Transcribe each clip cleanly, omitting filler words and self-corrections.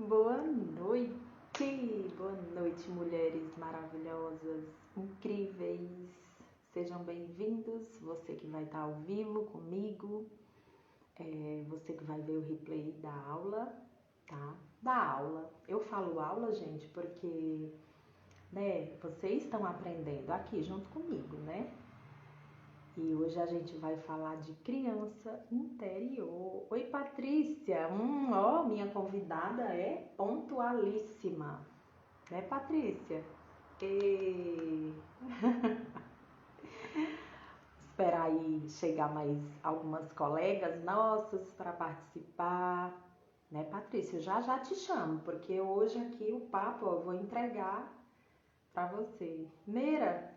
Boa noite, mulheres maravilhosas, incríveis. Sejam bem-vindos, você que vai estar ao vivo comigo, você que vai ver o replay da aula, tá? Da aula. Eu falo aula, gente, porque, né, vocês estão aprendendo aqui junto comigo, né? E hoje a gente vai falar de criança interior. Oi, Patrícia! Minha convidada é pontualíssima. Né, Patrícia? E... Esperar aí chegar mais algumas colegas nossas para participar. Né, Patrícia? Já já te chamo, porque hoje aqui o papo eu vou entregar para você. Meira,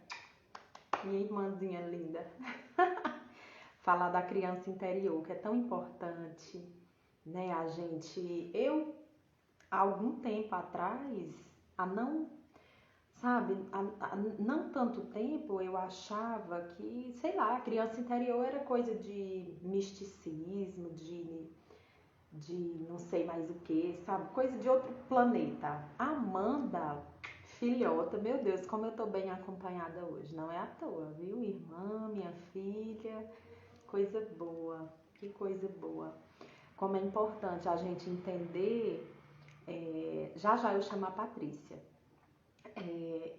minha irmãzinha linda. Falar da criança interior, que é tão importante, né? Há algum tempo atrás, não tanto tempo, eu achava que, sei lá, a criança interior era coisa de misticismo, de não sei mais o que, sabe? Coisa de outro planeta. Amanda, filhota, meu Deus, como eu tô bem acompanhada hoje. Não é à toa, viu? Irmã, minha filha, coisa boa, que coisa boa. Como é importante a gente entender, já já eu chamo a Patrícia.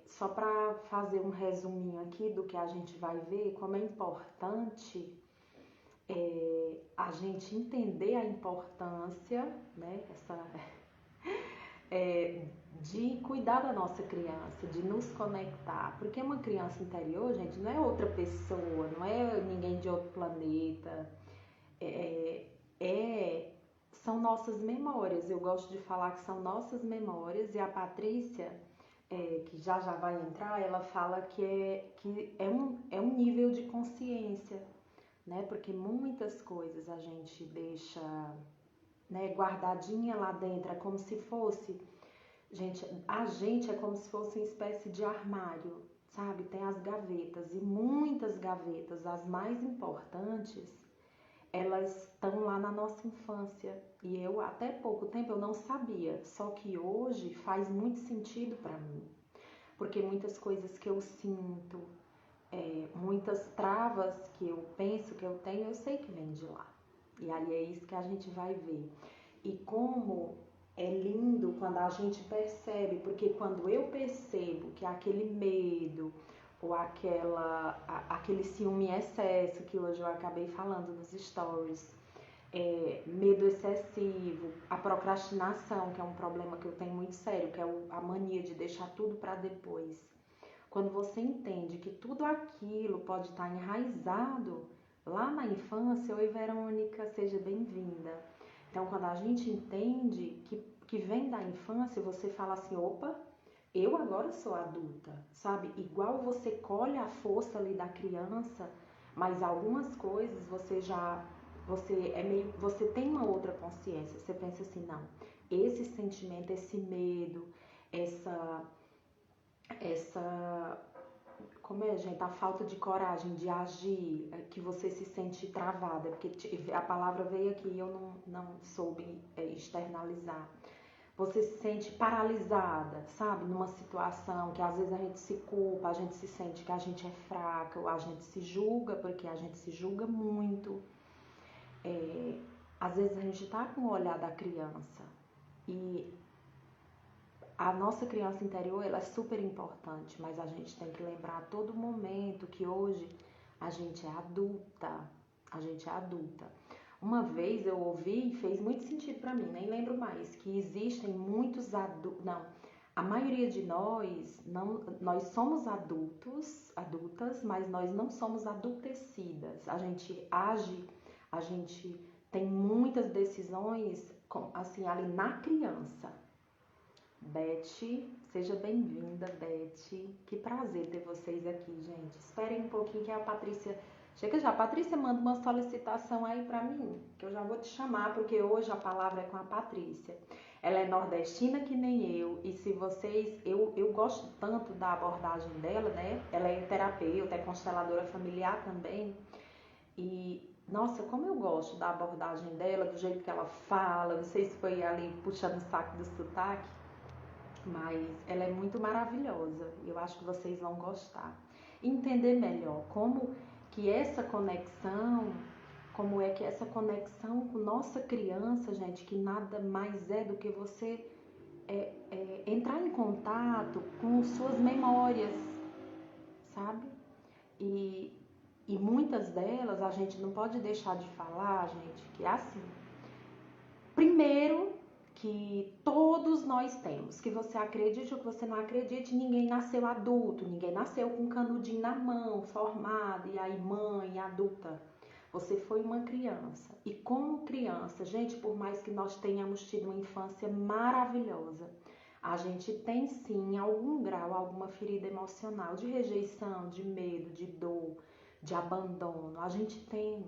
Só para fazer um resuminho aqui do que a gente vai ver, como é importante a gente entender a importância, né, de cuidar da nossa criança, de nos conectar. Porque uma criança interior, gente, não é outra pessoa, não é ninguém de outro planeta. É, são nossas memórias. Eu gosto de falar que são nossas memórias, e a Patrícia, que já vai entrar, ela fala que é um nível de consciência, né? Porque muitas coisas a gente deixa, né, guardadinha lá dentro, é como se fosse, a gente é como se fosse uma espécie de armário, sabe? Tem as gavetas, e muitas gavetas, as mais importantes, elas estão lá na nossa infância. E eu, até pouco tempo, eu não sabia. Só que hoje faz muito sentido para mim. Porque muitas coisas que eu sinto, muitas travas que eu penso que eu tenho, eu sei que vem de lá. E aí é isso que a gente vai ver. E como é lindo quando a gente percebe, porque quando eu percebo que aquele medo ou aquele ciúme em excesso, que hoje eu acabei falando nos stories, medo excessivo, a procrastinação, que é um problema que eu tenho muito sério, que é a mania de deixar tudo para depois. Quando você entende que tudo aquilo pode estar enraizado lá na infância, oi Verônica, seja bem-vinda. Então, quando a gente entende que vem da infância, você fala assim, opa, eu agora sou adulta, sabe? Igual você colhe a força ali da criança, mas algumas coisas você tem uma outra consciência. Você pensa assim, não, esse sentimento, esse medo, essa como é, gente, a falta de coragem de agir, que você se sente travada, porque a palavra veio aqui e eu não soube externalizar. Você se sente paralisada, sabe? Numa situação que às vezes a gente se culpa, a gente se sente que a gente é fraca, ou a gente se julga, porque a gente se julga muito. Às vezes a gente tá com o olhar da criança, e a nossa criança interior, ela é super importante, mas a gente tem que lembrar a todo momento que hoje a gente é adulta. A gente é adulta. Uma vez eu ouvi e fez muito sentido para mim, nem lembro mais, que existem muitos adultos. Não, a maioria de nós somos adultas, mas nós não somos adultecidas. A gente age, a gente tem muitas decisões assim ali na criança. Beth, seja bem-vinda, Beth. Que prazer ter vocês aqui, gente. Esperem um pouquinho que a Patrícia chega já. Patrícia, manda uma solicitação aí pra mim, que eu já vou te chamar, porque hoje a palavra é com a Patrícia. Ela é nordestina que nem eu, e se vocês... Eu gosto tanto da abordagem dela, né? Ela é terapeuta, é consteladora familiar também, e Nossa, como eu gosto da abordagem dela, do jeito que ela fala. Não sei se foi ali puxando o saco do sotaque, mas ela é muito maravilhosa. Eu acho que vocês vão gostar. Entender melhor que essa conexão, como é que essa conexão com nossa criança, gente, que nada mais é do que você entrar em contato com suas memórias, sabe? E, e muitas delas a gente não pode deixar de falar, gente, que é assim. Primeiro, que todos nós temos, que você acredite ou que você não acredite, ninguém nasceu adulto, ninguém nasceu com um canudinho na mão, formado, e aí mãe, adulta. Você foi uma criança. E como criança, gente, por mais que nós tenhamos tido uma infância maravilhosa, a gente tem sim, em algum grau, alguma ferida emocional de rejeição, de medo, de dor, de abandono. A gente tem.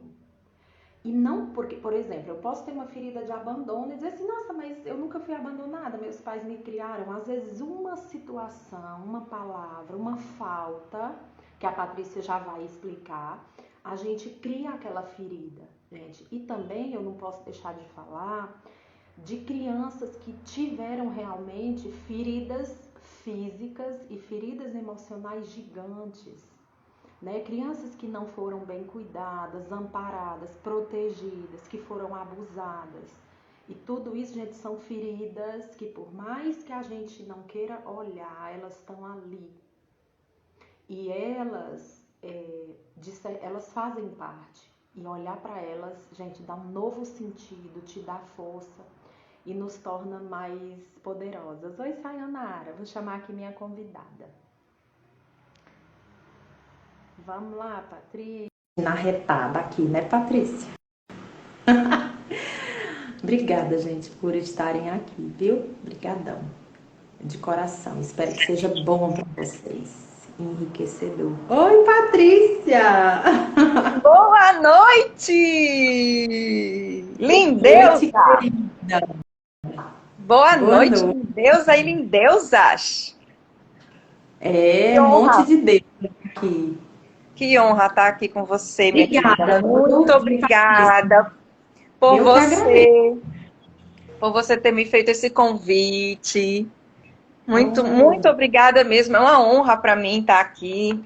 E não porque, por exemplo, eu posso ter uma ferida de abandono e dizer assim, nossa, mas eu nunca fui abandonada, meus pais me criaram. Às vezes uma situação, uma palavra, uma falta, que a Patrícia já vai explicar, a gente cria aquela ferida, gente. E também eu não posso deixar de falar de crianças que tiveram realmente feridas físicas e feridas emocionais gigantes, né? Crianças que não foram bem cuidadas, amparadas, protegidas, que foram abusadas. E tudo isso, gente, são feridas que por mais que a gente não queira olhar, elas estão ali. E elas fazem parte. E olhar para elas, gente, dá um novo sentido, te dá força e nos torna mais poderosas. Oi, Sayonara, vou chamar aqui minha convidada. Vamos lá, Patrícia. Na retada aqui, né, Patrícia? Obrigada, gente, por estarem aqui, viu? Obrigadão. De coração. Espero que seja bom para vocês. Enriquecedor. Oi, Patrícia! Boa noite! Noite, Lindeusa! querida. Boa Boa noite, noite. Lindeusa e Lindeusas! Que Um monte honra, de Deus aqui. que honra estar aqui com você, minha querida. Obrigada, Muito obrigada por eu que agradeço. você ter me feito esse convite. Muito, Oh, muito obrigada mesmo. É uma honra para mim estar aqui,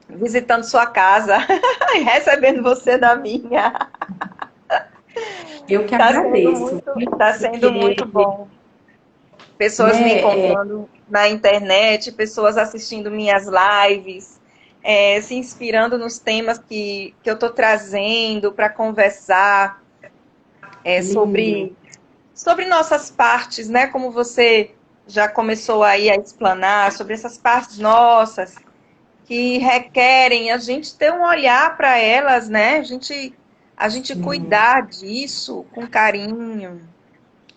visitando sua casa e recebendo você da minha. eu que Está sendo agradeço, muito, viu? tá sendo muito Porque, bom. Pessoas me né, encontrando na internet, pessoas assistindo minhas lives, se inspirando nos temas que eu estou trazendo para conversar lindo. sobre nossas partes, né? Como você já começou aí a explanar, sobre essas partes nossas que requerem a gente ter um olhar para elas, né? A gente Sim, cuidar disso com carinho.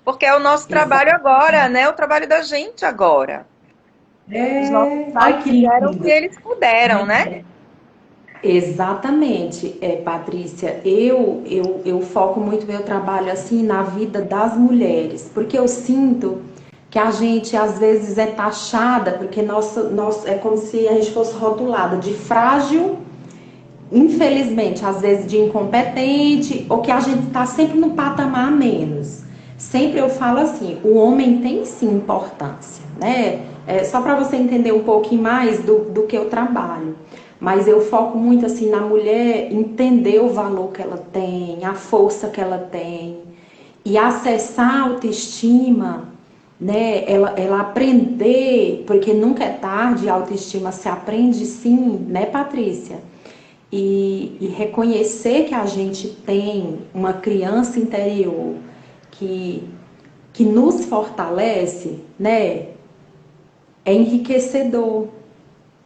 Porque é o nosso trabalho exato. agora, né? O trabalho da gente agora. Os nossos pais Ai, que fizeram o que lindo. eles puderam, né? Exatamente, Patrícia. Eu foco muito meu trabalho assim na vida das mulheres, porque eu sinto que a gente às vezes é taxada, porque é como se a gente fosse rotulada de frágil, infelizmente, às vezes de incompetente, ou que a gente está sempre no patamar a menos. Sempre eu falo assim, o homem tem sim importância, né? Só para você entender um pouquinho mais do que eu trabalho. Mas eu foco muito assim na mulher entender o valor que ela tem, a força que ela tem e acessar a autoestima, né? Ela aprender, porque nunca é tarde, a autoestima se aprende sim, né, Patrícia? E reconhecer que a gente tem uma criança interior que, que nos fortalece, né? É enriquecedor,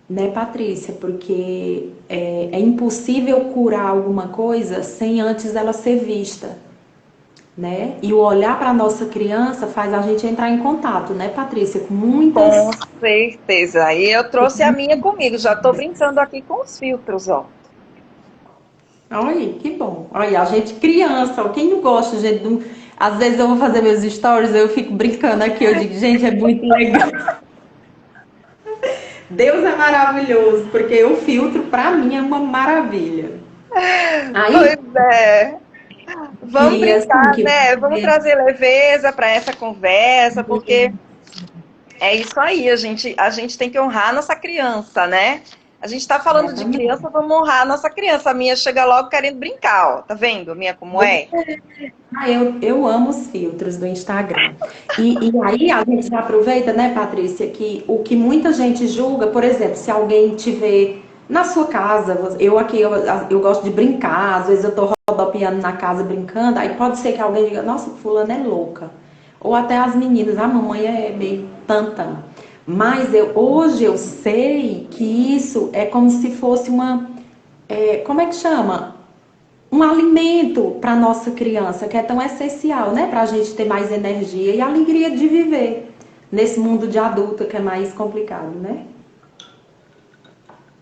né, Patrícia? Porque é impossível curar alguma coisa sem antes ela ser vista, né? E o olhar para a nossa criança faz a gente entrar em contato, né, Patrícia? Com Com muitas. certeza. E eu trouxe a minha comigo. Já estou brincando aqui com os filtros, ó. Olha, que bom. Olha, a gente criança, ó, quem não gosta, gente, às vezes eu vou fazer meus stories, eu fico brincando aqui, eu digo, gente, é muito legal. Deus é maravilhoso, porque o filtro, para mim, é uma maravilha. Aí, Pois é. Vamos e assim, brincar, que né? Vamos trazer leveza para essa conversa, porque é isso aí, a gente tem que honrar a nossa criança, né? A gente está falando de exatamente. criança, vamos honrar a nossa criança. A minha chega logo querendo brincar, ó. Tá vendo, minha, como é? Eu amo os filtros do Instagram. E aí a gente aproveita, né, Patrícia, que o que muita gente julga, por exemplo, se alguém te vê na sua casa, eu aqui, eu gosto de brincar, às vezes eu tô rodopiando na casa brincando, aí pode ser que alguém diga, nossa, fulana é louca. Ou até as meninas, a mamãe é meio tanta. Mas hoje eu sei que isso é como se fosse como é que chama? Um alimento para nossa criança, que é tão essencial, né? Para a gente ter mais energia e alegria de viver nesse mundo de adulto que é mais complicado, né?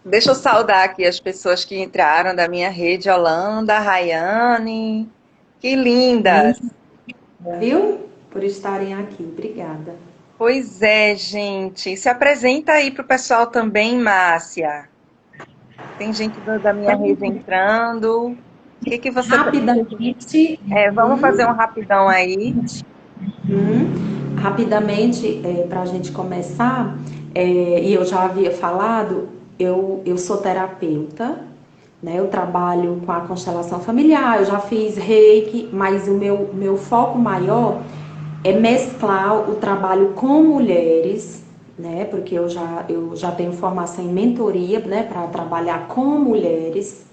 Deixa eu saudar aqui as pessoas que entraram da minha rede, Holanda, Rayane. Que lindas! Muito, viu? Por estarem aqui. Obrigada. Pois é, gente. Se apresenta aí pro pessoal também, Márcia. Tem gente da minha rede entrando. O que que você... Rapidamente, vamos fazer um rapidão aí. rapidamente, para a gente começar, e eu já havia falado, eu sou terapeuta, né? Eu trabalho com a constelação familiar, eu já fiz reiki, mas o meu foco maior é mesclar o trabalho com mulheres, né? Porque eu já tenho formação em mentoria, né? Para trabalhar com mulheres.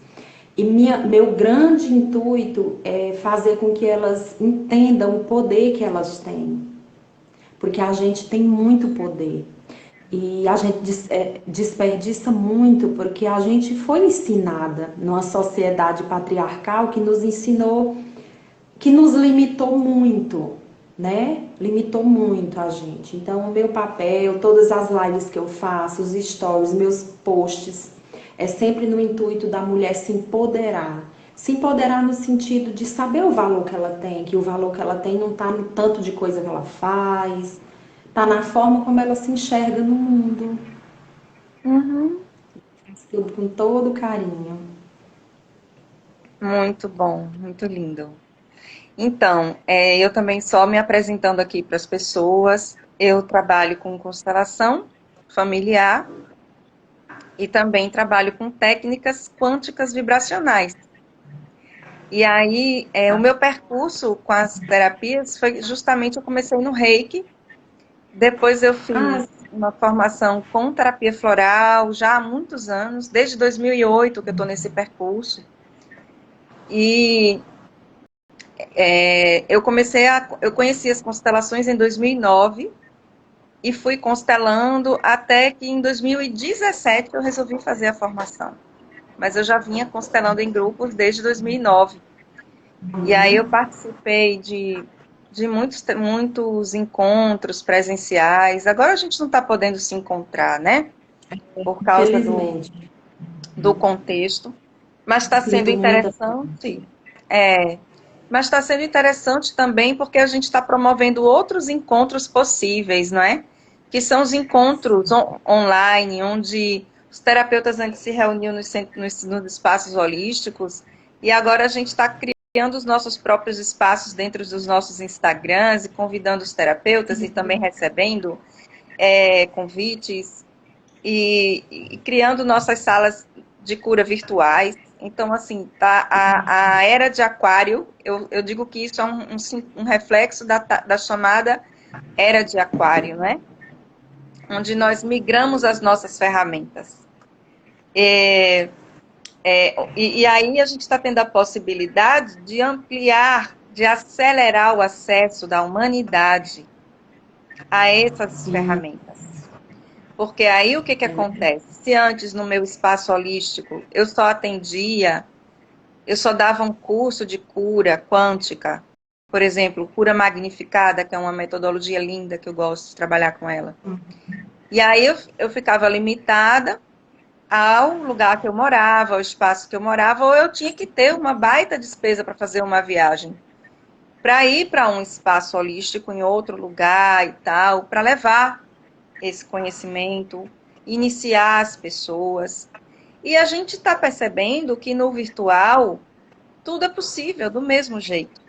E meu grande intuito é fazer com que elas entendam o poder que elas têm. Porque a gente tem muito poder. E a gente desperdiça muito porque a gente foi ensinada numa sociedade patriarcal que nos ensinou, que nos limitou muito, né? Limitou muito a gente. Então, o meu papel, todas as lives que eu faço, os stories, meus posts, é sempre no intuito da mulher se empoderar. Se empoderar no sentido de saber o valor que ela tem, que o valor que ela tem não está no tanto de coisa que ela faz, está na forma como ela se enxerga no mundo. Uhum. Tudo com todo carinho. Muito bom, muito lindo. Então, eu também só me apresentando aqui para as pessoas. Eu trabalho com constelação familiar e também trabalho com técnicas quânticas vibracionais. E aí, o meu percurso com as terapias foi justamente, eu comecei no Reiki, depois eu Ah, fiz uma formação com terapia floral, já há muitos anos, desde 2008 que eu estou nesse percurso. E eu conheci as constelações em 2009 e fui constelando até que em 2017 eu resolvi fazer a formação. Mas eu já vinha constelando em grupos desde 2009. E aí eu participei de muitos encontros presenciais. Agora a gente não está podendo se encontrar, né? Por causa infelizmente. do contexto. Mas está sendo Sinto muito. interessante. É, mas está sendo interessante também porque a gente está promovendo outros encontros possíveis, não é? Que são os encontros online, onde os terapeutas antes se reuniam nos espaços holísticos, e agora a gente está criando os nossos próprios espaços dentro dos nossos Instagrams e convidando os terapeutas e também recebendo convites e criando nossas salas de cura virtuais. Então, assim, tá, a era de aquário, eu digo que isso é um reflexo da chamada era de aquário, né? Onde nós migramos as nossas ferramentas. E aí a gente está tendo a possibilidade de ampliar, de acelerar o acesso da humanidade a essas E, ferramentas. Porque aí o que acontece? Se antes no meu espaço holístico eu só dava um curso de cura quântica, por exemplo, cura magnificada, que é uma metodologia linda que eu gosto de trabalhar com ela. E aí eu ficava limitada ao lugar que eu morava, ao espaço que eu morava, ou eu tinha que ter uma baita despesa para fazer uma viagem. Para ir para um espaço holístico em outro lugar e tal, para levar esse conhecimento, iniciar as pessoas. E a gente está percebendo que no virtual tudo é possível do mesmo jeito.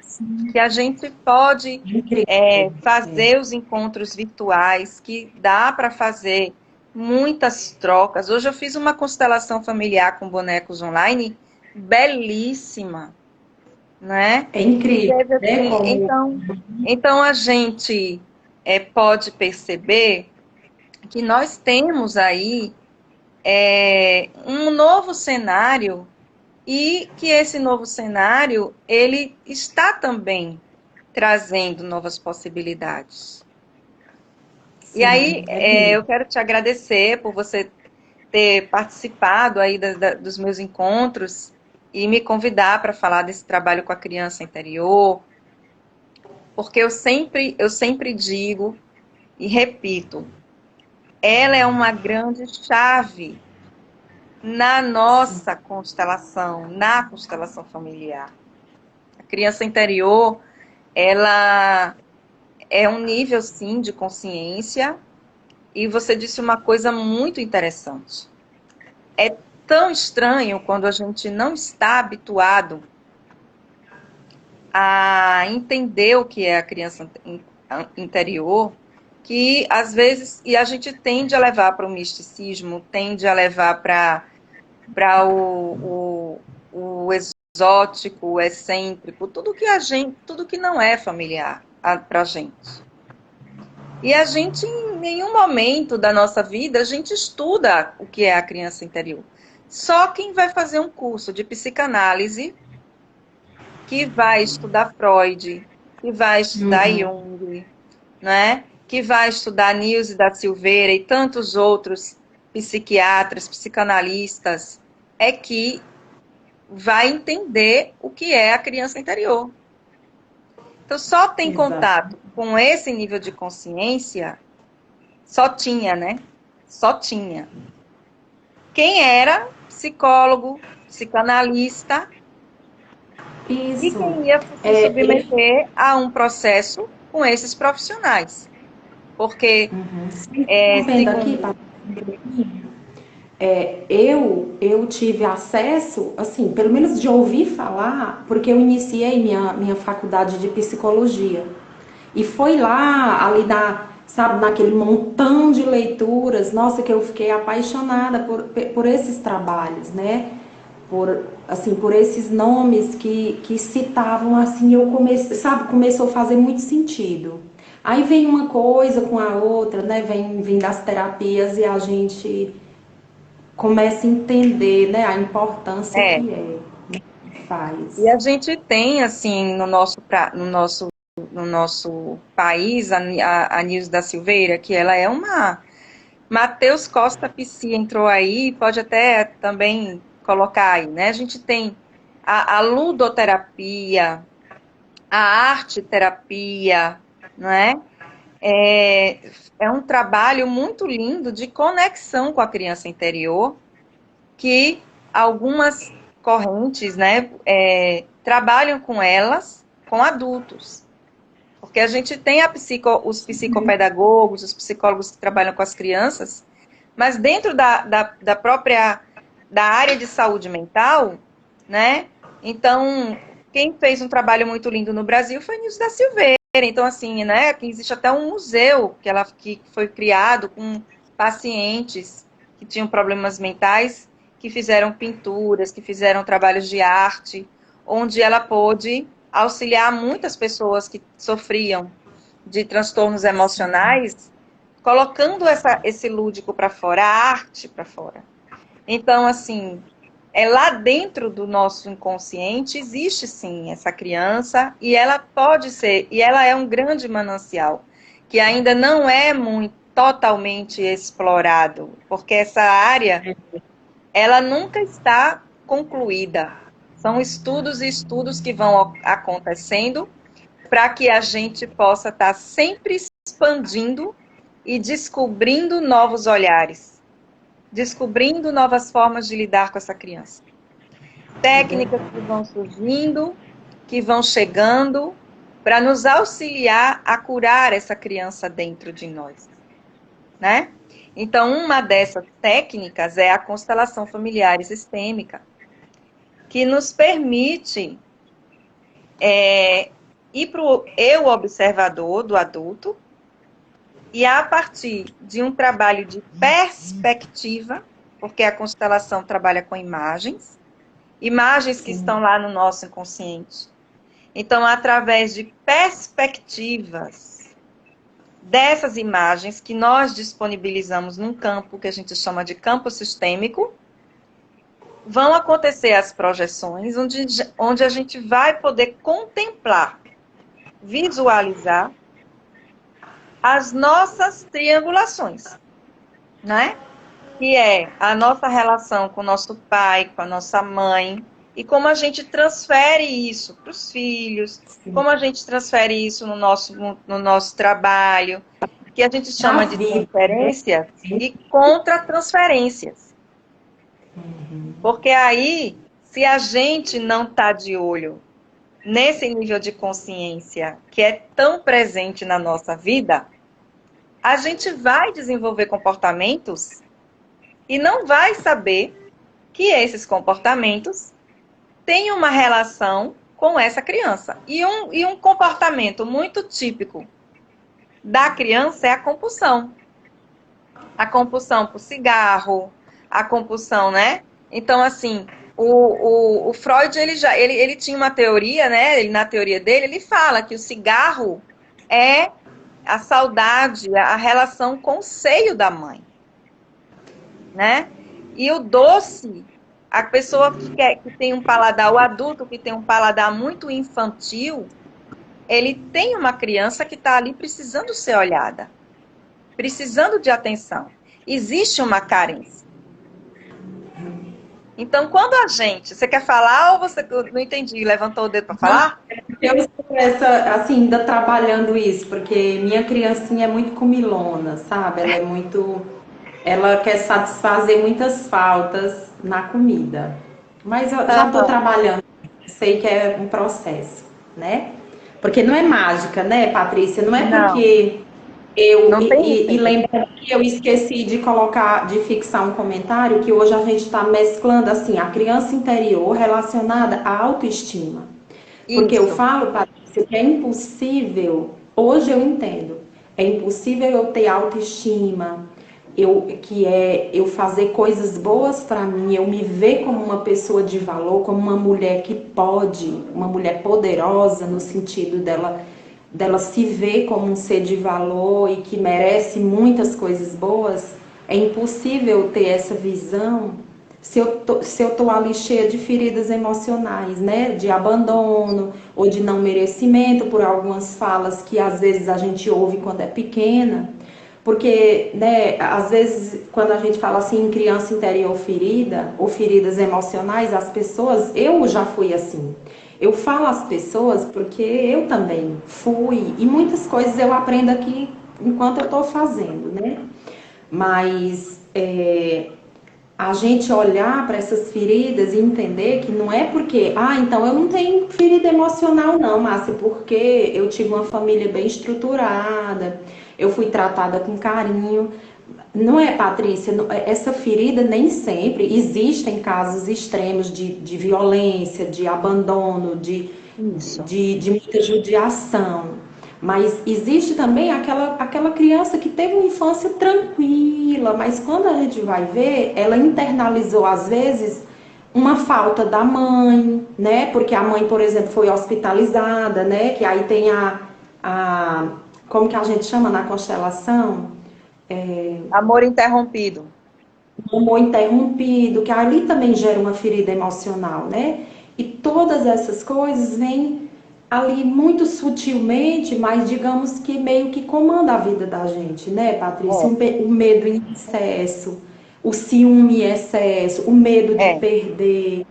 Que a gente pode fazer os encontros virtuais, que dá para fazer muitas trocas. Hoje eu fiz uma constelação familiar com bonecos online belíssima, né? É incrível, Teve, né? assim, então a gente pode perceber que nós temos aí um novo cenário e que esse novo cenário ele está também trazendo novas possibilidades. Sim, E aí eu lindo. quero te agradecer por você ter participado aí dos meus encontros e me convidar para falar desse trabalho com a criança interior, porque eu sempre digo e repito, ela é uma grande chave na nossa constelação, na constelação familiar. A criança interior, ela é um nível, sim, de consciência, e você disse uma coisa muito interessante. É tão estranho quando a gente não está habituado a entender o que é a criança interior, que às vezes, e a gente tende a levar para o misticismo, tende a levar para o exótico, o excêntrico, tudo que não é familiar para a gente. E a gente, em nenhum momento da nossa vida, a gente estuda o que é a criança interior. Só quem vai fazer um curso de psicanálise, que vai estudar Freud, que vai estudar Jung, né? Que vai estudar Nilce da Silveira e tantos outros psiquiatras, psicanalistas, é que vai entender o que é a criança interior. Então, só tem contato com esse nível de consciência, só tinha, né? Só tinha. Quem era psicólogo, psicanalista, e Isso. quem ia se submeter a um processo com esses profissionais. Porque, Vendo aqui, segundo... eu tive acesso, assim, pelo menos de ouvir falar, porque eu iniciei minha faculdade de psicologia. E foi lá, ali sabe, naquele montão de leituras, nossa, que eu fiquei apaixonada por esses trabalhos, né? Por esses nomes que citavam, assim, eu comecei, sabe, começou a fazer muito sentido. Aí vem uma coisa com a outra, né? Vem das terapias e a gente começa a entender, né, a importância É, que é, que e faz. a gente tem, assim, no nosso país, a Nilce da Silveira, que ela é uma... Matheus Costa Psi entrou aí, pode até também colocar aí, né? A gente tem a ludoterapia, a arte-terapia, não é? É um trabalho muito lindo de conexão com a criança interior, que algumas correntes, né, trabalham com elas, com adultos. Porque a gente tem os psicopedagogos, os psicólogos que trabalham com as crianças, mas dentro da própria da área de saúde mental, né? Então, quem fez um trabalho muito lindo no Brasil foi Nilce da Silveira. Então, assim, né? Aqui existe até um museu que foi criado com pacientes que tinham problemas mentais, que fizeram pinturas, que fizeram trabalhos de arte, onde ela pôde auxiliar muitas pessoas que sofriam de transtornos emocionais, colocando esse lúdico para fora, a arte para fora. Então, assim, lá dentro do nosso inconsciente existe sim essa criança e ela pode ser, e ela é um grande manancial, que ainda não é muito totalmente explorado, porque essa área, ela nunca está concluída. São estudos e estudos que vão acontecendo para que a gente possa estar sempre expandindo e descobrindo novos olhares, descobrindo novas formas de lidar com essa criança. Técnicas que vão surgindo, que vão chegando, para nos auxiliar a curar essa criança dentro de nós. né? Então, uma dessas técnicas é a constelação familiar e sistêmica, que nos permite ir para o eu observador do adulto e a partir de um trabalho de perspectiva, porque a constelação trabalha com imagens que Sim. estão lá no nosso inconsciente. Então, através de perspectivas dessas imagens que nós disponibilizamos num campo que a gente chama de campo sistêmico, vão acontecer as projeções, onde a gente vai poder contemplar, visualizar as nossas triangulações, né? Que é a nossa relação com o nosso pai, com a nossa mãe, e como a gente transfere isso para os filhos, como a gente transfere isso no nosso trabalho, que a gente Na chama de vida. transferências e contra-transferências. Porque aí, se a gente não está de olho nesse nível de consciência que é tão presente na nossa vida, a gente vai desenvolver comportamentos e não vai saber que esses comportamentos têm uma relação com essa criança. E um comportamento muito típico da criança é a compulsão. A compulsão por cigarro, a compulsão, né? Então, assim, o Freud, ele tinha uma teoria, né? Na teoria dele, ele fala que o cigarro é a saudade, a relação com o seio da mãe, né? E o doce, a pessoa que tem um paladar, o adulto que tem um paladar muito infantil, ele tem uma criança que está ali precisando ser olhada, precisando de atenção. Existe uma carência. Então, quando a gente... Você quer falar ou você não entendi? Levantou o dedo para falar? Eu estou assim, ainda trabalhando isso, porque minha criancinha é muito comilona, sabe? Ela é muito. Ela quer satisfazer muitas faltas na comida. Mas eu já estou trabalhando, sei que é um processo, né? Porque não é mágica, né, Patrícia? Não é Não, porque eu. não tem E receita. lembra que eu esqueci de colocar, de fixar um comentário, que hoje a gente está mesclando assim, a criança interior relacionada à autoestima. Porque eu Isso. falo, Patrícia, que é impossível, hoje eu entendo, é impossível eu ter autoestima, eu fazer coisas boas para mim, eu me ver como uma pessoa de valor, como uma mulher que pode, uma mulher poderosa no sentido dela se ver como um ser de valor e que merece muitas coisas boas. É impossível ter essa visão se eu tô ali cheia de feridas emocionais, né? De abandono ou de não merecimento por algumas falas que às vezes a gente ouve quando é pequena. Porque, né, às vezes, quando a gente fala assim em criança interior ferida ou feridas emocionais, as pessoas, eu já fui assim. Eu falo às pessoas porque eu também fui, e muitas coisas eu aprendo aqui enquanto eu estou fazendo, né? Mas a gente olhar para essas feridas e entender que não é porque, então eu não tenho ferida emocional não, Márcia, porque eu tive uma família bem estruturada, eu fui tratada com carinho. Não é, Patrícia, essa ferida nem sempre, existem casos extremos de violência, de abandono, Isso. de muita judiação. Mas existe também aquela criança que teve uma infância tranquila, mas quando a gente vai ver, ela internalizou às vezes uma falta da mãe, né? Porque a mãe, por exemplo, foi hospitalizada, né? Que aí tem a como que a gente chama na constelação? Amor interrompido. Um amor interrompido, que ali também gera uma ferida emocional, né? E todas essas coisas vêm ali muito sutilmente, mas digamos que meio que comanda a vida da gente, né, Patrícia? O medo em excesso, o ciúme em excesso, o medo de É. perder,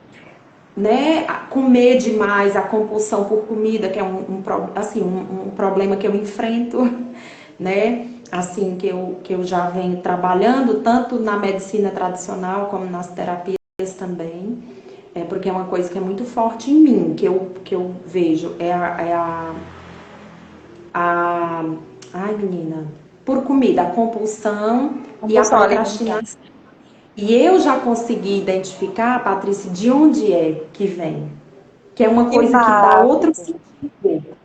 né? Comer demais, a compulsão por comida, que é um problema que eu enfrento, né? Assim, que eu já venho trabalhando, tanto na medicina tradicional como nas terapias também, porque é uma coisa que é muito forte em mim, que eu vejo, ai, menina, por comida, a compulsão e a Compulsão alimentar. procrastinação. E eu já consegui identificar, Patrícia, de onde é que vem. Que é uma Que coisa que dá outro massa. sentido.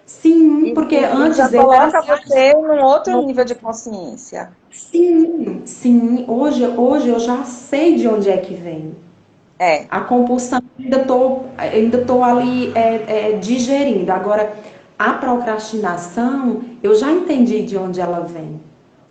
Sim, porque E já antes eu era coloca assim, você num outro nível de consciência. sim, sim, hoje eu já sei de onde é que vem. É. A compulsão ainda tô ali digerindo. Agora, a procrastinação, eu já entendi de onde ela vem.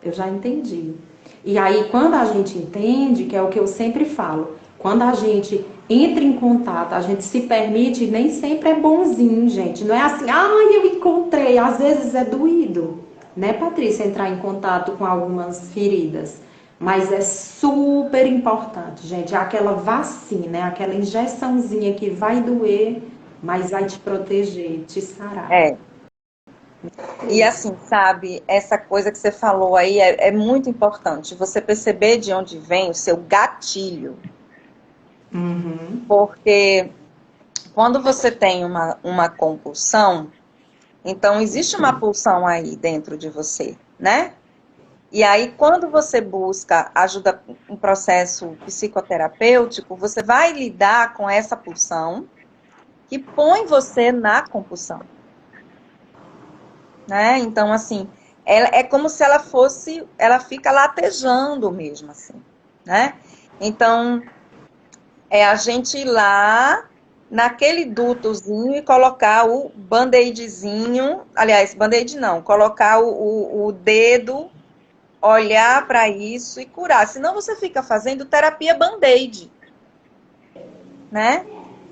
Eu já entendi. E aí, quando a gente entende, que é o que eu sempre falo, quando a gente entra em contato, a gente se permite, nem sempre é bonzinho, gente. Não é assim, ai, eu encontrei. Às vezes é doído, né, Patrícia, entrar em contato com algumas feridas. Mas é super importante, gente. É aquela vacina, é aquela injeçãozinha que vai doer, mas vai te proteger, te sarar. É. E Isso. assim, sabe, essa coisa que você falou aí é muito importante. Você perceber de onde vem o seu gatilho. Uhum. Porque quando você tem uma compulsão, então existe uma pulsão aí dentro de você, né? E aí, quando você busca ajuda, um processo psicoterapêutico, você vai lidar com essa pulsão que põe você na compulsão, né? Então, assim, é como se ela fosse, ela fica latejando mesmo, assim, né? Então, é a gente ir lá naquele dutozinho e colocar o band-aidzinho, aliás, band-aid não, colocar o dedo, olhar para isso e curar. Senão você fica fazendo terapia band-aid, né?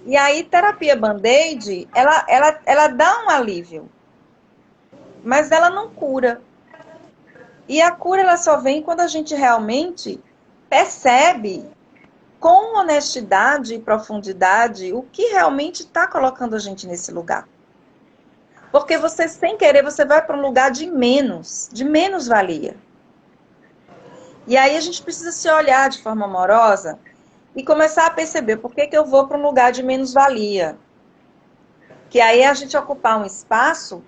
E aí, terapia band-aid, ela dá um alívio, mas ela não cura. E a cura, ela só vem quando a gente realmente percebe com honestidade e profundidade o que realmente está colocando a gente nesse lugar. Porque você, sem querer, você vai para um lugar de menos valia. E aí a gente precisa se olhar de forma amorosa e começar a perceber por que eu vou para um lugar de menos valia. Que aí é a gente ocupar um espaço,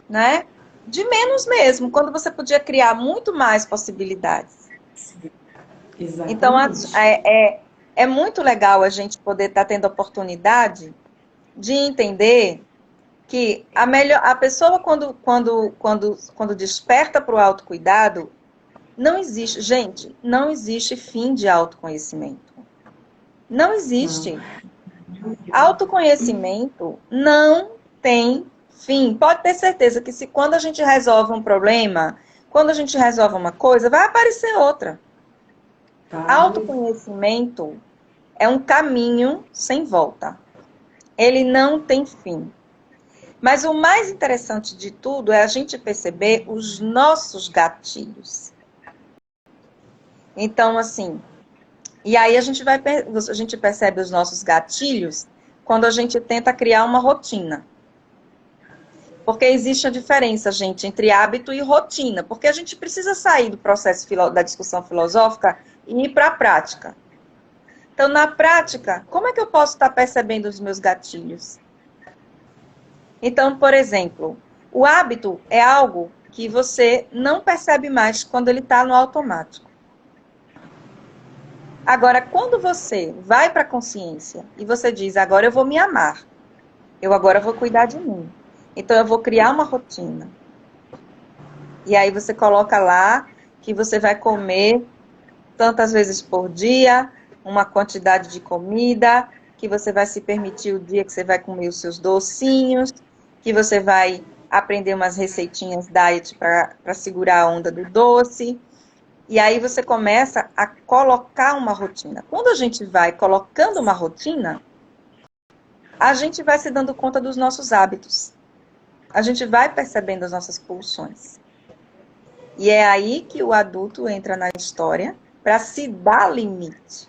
né, de menos mesmo, quando você podia criar muito mais possibilidades. Então, Exatamente. é muito legal a gente poder estar tendo a oportunidade de entender que a pessoa, quando desperta para o autocuidado, não existe, gente, não existe fim de autoconhecimento. Não Não. existe. Autoconhecimento não tem fim. Pode ter certeza que se quando a gente resolve um problema, quando a gente resolve uma coisa, vai aparecer outra. Vai. Autoconhecimento é um caminho sem volta. Ele não tem fim. Mas o mais interessante de tudo é a gente perceber os nossos gatilhos. Então, assim, e aí a gente percebe os nossos gatilhos quando a gente tenta criar uma rotina. Porque existe a diferença, gente, entre hábito e rotina. Porque a gente precisa sair do processo da discussão filosófica e ir para a prática. Então, na prática, como é que eu posso estar percebendo os meus gatilhos? Então, por exemplo, o hábito é algo que você não percebe mais quando ele está no automático. Agora, quando você vai para a consciência e você diz, agora eu vou me amar, eu agora vou cuidar de mim, então eu vou criar uma rotina. E aí você coloca lá que você vai comer tantas vezes por dia, uma quantidade de comida, que você vai se permitir o dia que você vai comer os seus docinhos, que você vai aprender umas receitinhas diet para segurar a onda do doce. E aí você começa a colocar uma rotina. Quando a gente vai colocando uma rotina, a gente vai se dando conta dos nossos hábitos. A gente vai percebendo as nossas pulsões. E é aí que o adulto entra na história para se dar limite.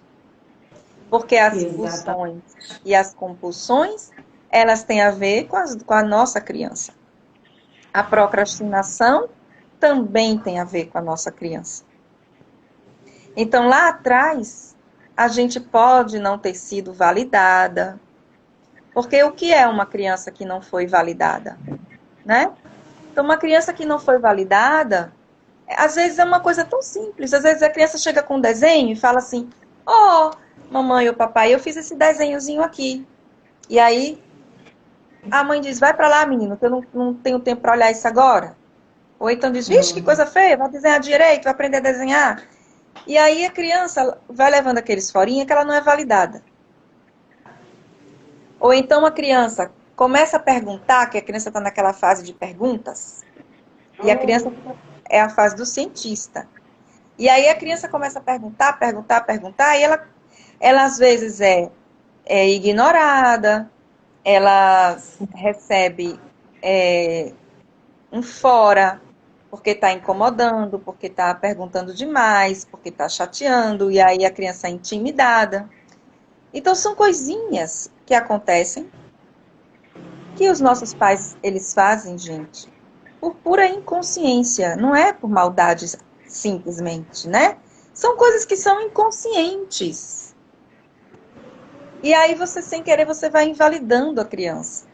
Porque as Exatamente. pulsões e as compulsões, elas têm a ver com a nossa criança. A procrastinação também tem a ver com a nossa criança. Então, lá atrás, a gente pode não ter sido validada. Porque o que é uma criança que não foi validada? Né? Então, uma criança que não foi validada, Às vezes é uma coisa tão simples. Às vezes a criança chega com um desenho e fala assim: ó, mamãe ou papai, eu fiz esse desenhozinho aqui. E aí a mãe diz: vai pra lá, menino, que eu não tenho tempo pra olhar isso agora. Ou então diz: vixe, que coisa feia, vai desenhar direito, vai aprender a desenhar. E aí a criança vai levando aqueles forinhos que ela não é validada. Ou então a criança começa a perguntar, que a criança está naquela fase de perguntas, e a criança é a fase do cientista. E aí a criança começa a perguntar, e ela às vezes é ignorada, ela recebe um fora, porque está incomodando, porque está perguntando demais, porque está chateando, e aí a criança é intimidada. Então são coisinhas que acontecem que os nossos pais, eles fazem, gente, por pura inconsciência, não é por maldade simplesmente, né? São coisas que são inconscientes. E aí você, sem querer, você vai invalidando a criança.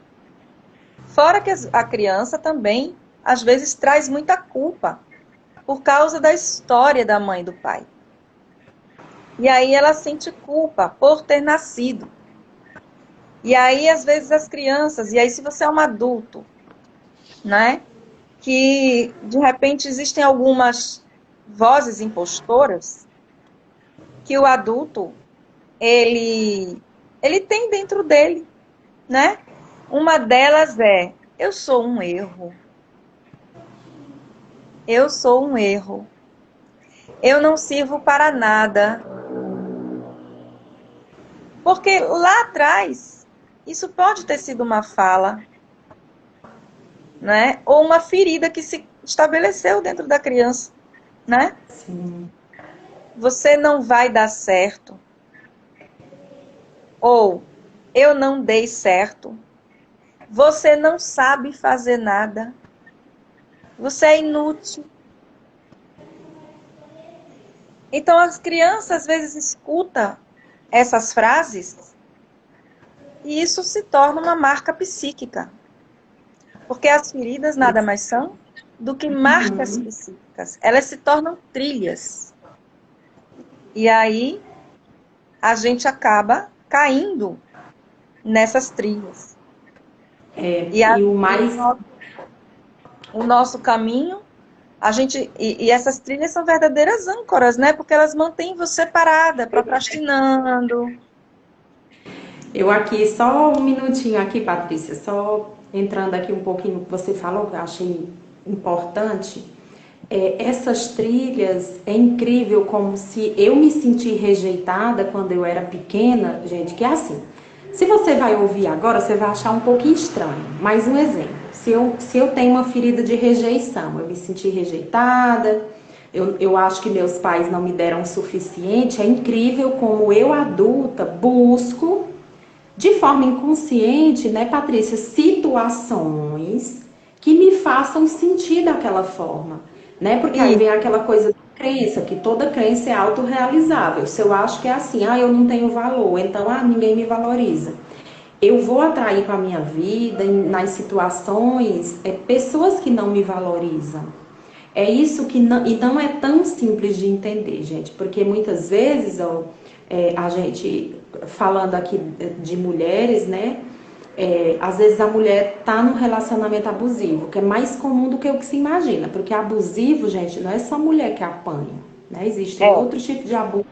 Fora que a criança também, às vezes, traz muita culpa por causa da história da mãe e do pai. E aí ela sente culpa por ter nascido. E aí, às vezes, as crianças, e aí se você é um adulto, né, que de repente existem algumas vozes impostoras que o adulto, ele tem dentro dele, né? Uma delas é: eu sou um erro. Eu sou um erro. Eu não sirvo para nada. Porque lá atrás, isso pode ter sido uma fala, né? Ou uma ferida que se estabeleceu dentro da criança, né? Sim. Você não vai dar certo. Ou eu não dei certo. Você não sabe fazer nada. Você é inútil. Então as crianças às vezes escutam essas frases e isso se torna uma marca psíquica. Porque as feridas nada mais são do que marcas psíquicas. Elas se tornam trilhas. E aí a gente acaba caindo nessas trilhas. E o mais... O nosso caminho, e essas trilhas são verdadeiras âncoras, né? Porque elas mantêm você parada, procrastinando. Eu aqui, só um minutinho aqui, Patrícia, só entrando aqui um pouquinho no que você falou, que eu achei importante. Essas trilhas, é incrível como se eu me senti rejeitada quando eu era pequena, gente, que é assim. Se você vai ouvir agora, você vai achar um pouquinho estranho. Mais um exemplo. Se eu tenho uma ferida de rejeição, eu me senti rejeitada, eu acho que meus pais não me deram o suficiente, é incrível como eu, adulta, busco, de forma inconsciente, né, Patrícia, situações que me façam sentir daquela forma, né? Porque aí vem aquela coisa da crença, que toda crença é autorrealizável. Se eu acho que é assim, eu não tenho valor, então, ninguém me valoriza. Eu vou atrair para a minha vida, nas situações, pessoas que não me valorizam. É isso que não, e não é tão simples de entender, gente, porque muitas vezes a gente, falando aqui de mulheres, né? Às vezes a mulher tá num relacionamento abusivo, que é mais comum do que o que se imagina, porque abusivo, gente, não é só mulher que apanha, né? Existem outros tipos de abuso,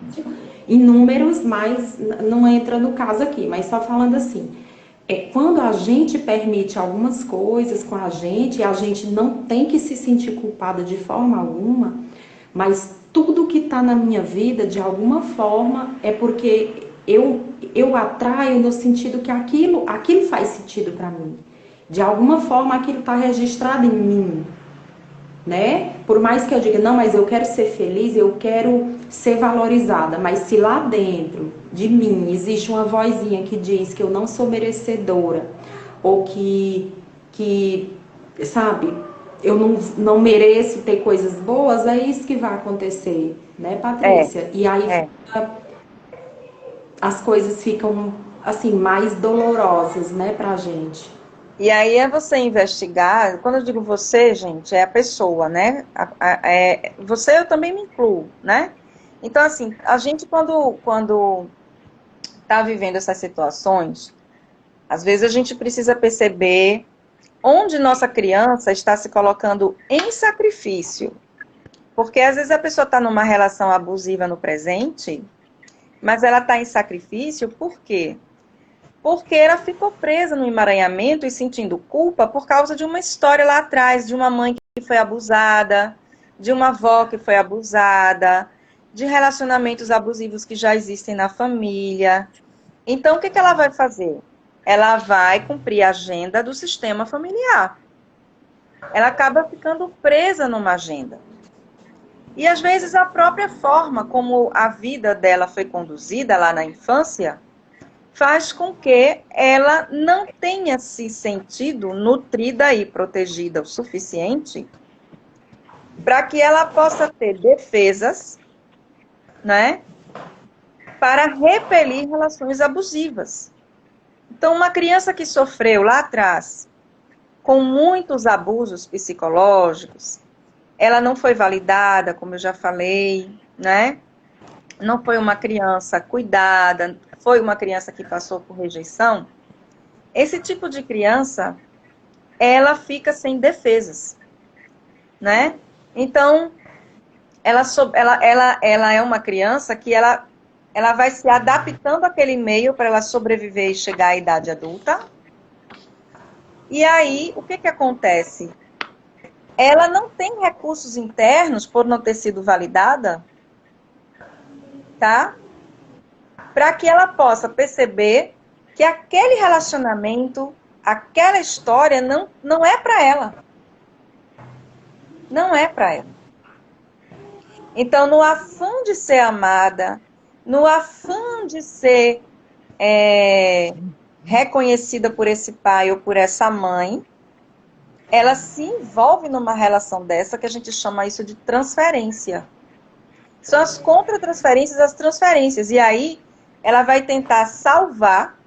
inúmeros, mas não entra no caso aqui, mas só falando assim. Quando a gente permite algumas coisas com a gente não tem que se sentir culpada de forma alguma, mas tudo que está na minha vida, de alguma forma, é porque eu atraio no sentido que aquilo faz sentido para mim. De alguma forma, aquilo está registrado em mim, né? Por mais que eu diga, não, mas eu quero ser feliz, eu quero ser valorizada, mas se lá dentro de mim existe uma vozinha que diz que eu não sou merecedora, ou que sabe, eu não mereço ter coisas boas, é isso que vai acontecer, né, Patrícia? E aí as coisas ficam, assim, mais dolorosas, né, pra gente. E aí é você investigar, quando eu digo você, gente, é a pessoa, né? Você eu também me incluo, né? Então, assim, a gente quando está vivendo essas situações, às vezes a gente precisa perceber onde nossa criança está se colocando em sacrifício. Porque às vezes a pessoa está numa relação abusiva no presente, mas ela está em sacrifício por quê? Porque ela ficou presa no emaranhamento e sentindo culpa por causa de uma história lá atrás, de uma mãe que foi abusada, de uma avó que foi abusada, de relacionamentos abusivos que já existem na família. Então, o que ela vai fazer? Ela vai cumprir a agenda do sistema familiar. Ela acaba ficando presa numa agenda. E, às vezes, a própria forma como a vida dela foi conduzida lá na infância faz com que ela não tenha se sentido nutrida e protegida o suficiente para que ela possa ter defesas, né, para repelir relações abusivas. Então, uma criança que sofreu lá atrás com muitos abusos psicológicos, ela não foi validada, como eu já falei, né? Não foi uma criança cuidada, foi uma criança que passou por rejeição. Esse tipo de criança, ela fica sem defesas, né? Então, ela é uma criança que ela vai se adaptando àquele meio para ela sobreviver e chegar à idade adulta. E aí, o que acontece? Ela não tem recursos internos, por não ter sido validada, tá? Para que ela possa perceber que aquele relacionamento, aquela história não é para ela. Não é para ela. Então, no afã de ser amada, no afã de ser reconhecida por esse pai ou por essa mãe, ela se envolve numa relação dessa que a gente chama isso de transferência. São as contra-transferências, as transferências. E aí, ela vai tentar salvar.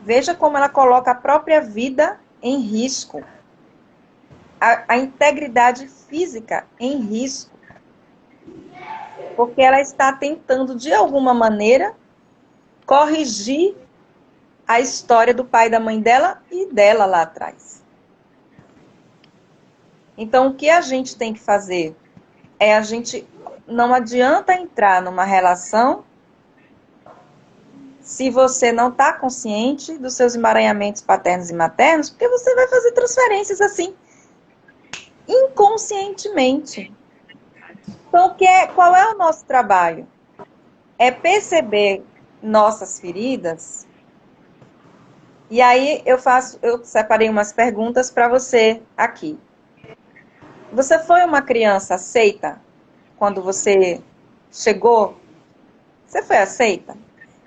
Veja como ela coloca a própria vida em risco. A integridade física em risco. Porque ela está tentando, de alguma maneira, corrigir a história do pai e da mãe dela e dela lá atrás. Então, o que a gente tem que fazer é não adianta entrar numa relação se você não está consciente dos seus emaranhamentos paternos e maternos, porque você vai fazer transferências assim, inconscientemente. Então, qual é o nosso trabalho? É perceber nossas feridas. E aí eu separei umas perguntas para você aqui. Você foi uma criança aceita quando você chegou? Você foi aceita?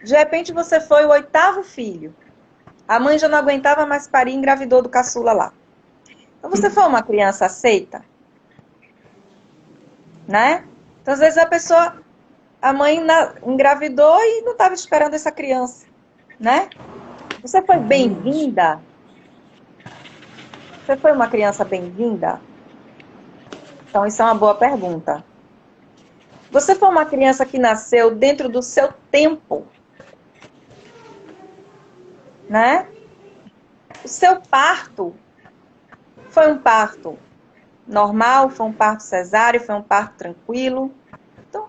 De repente você foi o 8º filho. A mãe já não aguentava mais parir e engravidou do caçula lá. Então você foi uma criança aceita? Né? Então às vezes a mãe engravidou e não estava esperando essa criança. Né? Você foi bem-vinda? Você foi uma criança bem-vinda? Então isso é uma boa pergunta. Você foi uma criança que nasceu dentro do seu tempo? Né? O seu parto foi um parto normal, foi um parto cesáreo, foi um parto tranquilo. Então,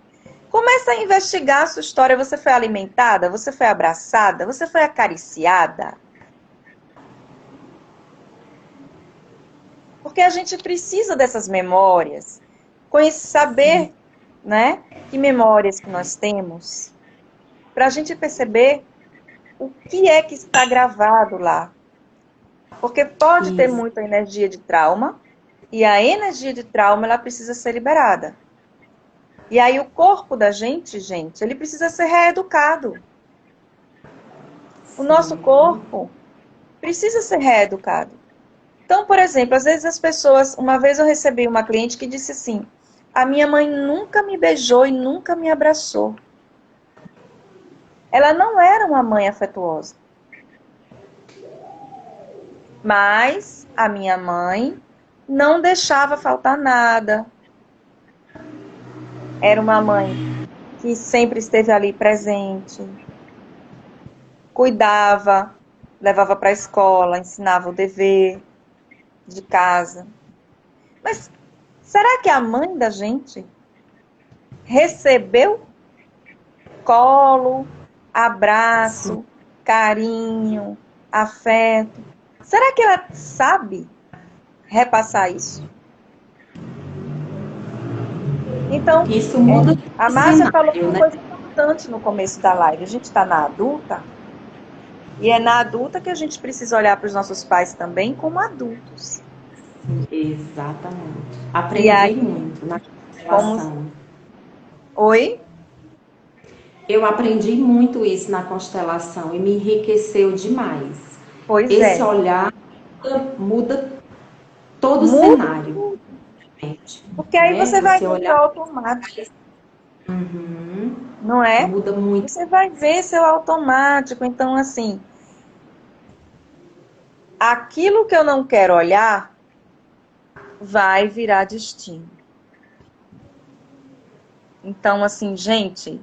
começa a investigar a sua história. Você foi alimentada? Você foi abraçada? Você foi acariciada? Porque a gente precisa dessas memórias, saber, né, que memórias que nós temos, para a gente perceber o que é que está gravado lá. Porque pode ter muita energia de trauma, e a energia de trauma, ela precisa ser liberada. E aí o corpo da gente, ele precisa ser reeducado. O nosso corpo precisa ser reeducado. Então, por exemplo, às vezes as pessoas... Uma vez eu recebi uma cliente que disse assim, a minha mãe nunca me beijou e nunca me abraçou. Ela não era uma mãe afetuosa. Mas a minha mãe não deixava faltar nada. Era uma mãe que sempre esteve ali presente, cuidava, levava para a escola, ensinava o dever de casa. Mas será que a mãe da gente recebeu colo, Sim. abraço, carinho, afeto? Será que ela sabe repassar isso? Então, Isso muda a o Márcia falou cenário, uma né? coisa importante no começo da live. A gente está na adulta, e é na adulta que a gente precisa olhar para os nossos pais também como adultos. Exatamente. E Aprendi aí, muito na como... constelação. Oi? Eu aprendi muito isso na constelação e me enriqueceu demais. Pois Esse é. olhar muda todo o Muda cenário, tudo. Porque aí né? você vai Você ver olhar, seu automático, uhum, não é? muda muito. Você vai ver seu automático. Então, assim, aquilo que eu não quero olhar vai virar destino. Então, assim, gente,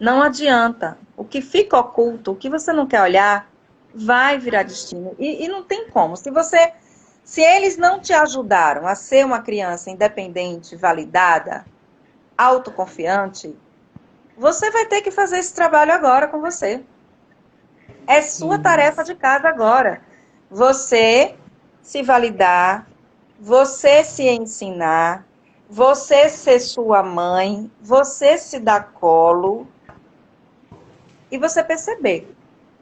não adianta. O que fica oculto, o que você não quer olhar, vai virar destino. E não tem como. Se eles não te ajudaram a ser uma criança independente, validada, autoconfiante, você vai ter que fazer esse trabalho agora com você. É sua tarefa Isso. de casa agora. Você se validar, você se ensinar, você ser sua mãe, você se dar colo e você perceber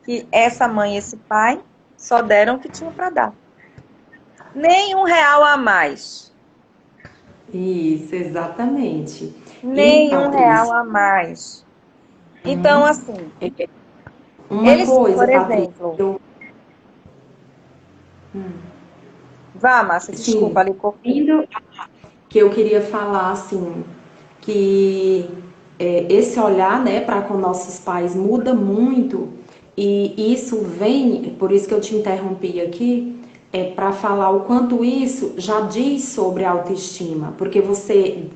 que essa mãe e esse pai só deram o que tinha para dar. Nem R$ 1 a mais. Isso, exatamente. E, Nem R$ 1 Patrícia, a mais. Então, assim, uma eles, coisa, por Patrícia, exemplo, vá, Márcia, sim, desculpa, ali cortei. indo que eu queria falar assim, que esse olhar, né, para com nossos pais muda muito e isso vem, por isso que eu te interrompi aqui, para falar o quanto isso já diz sobre autoestima, porque você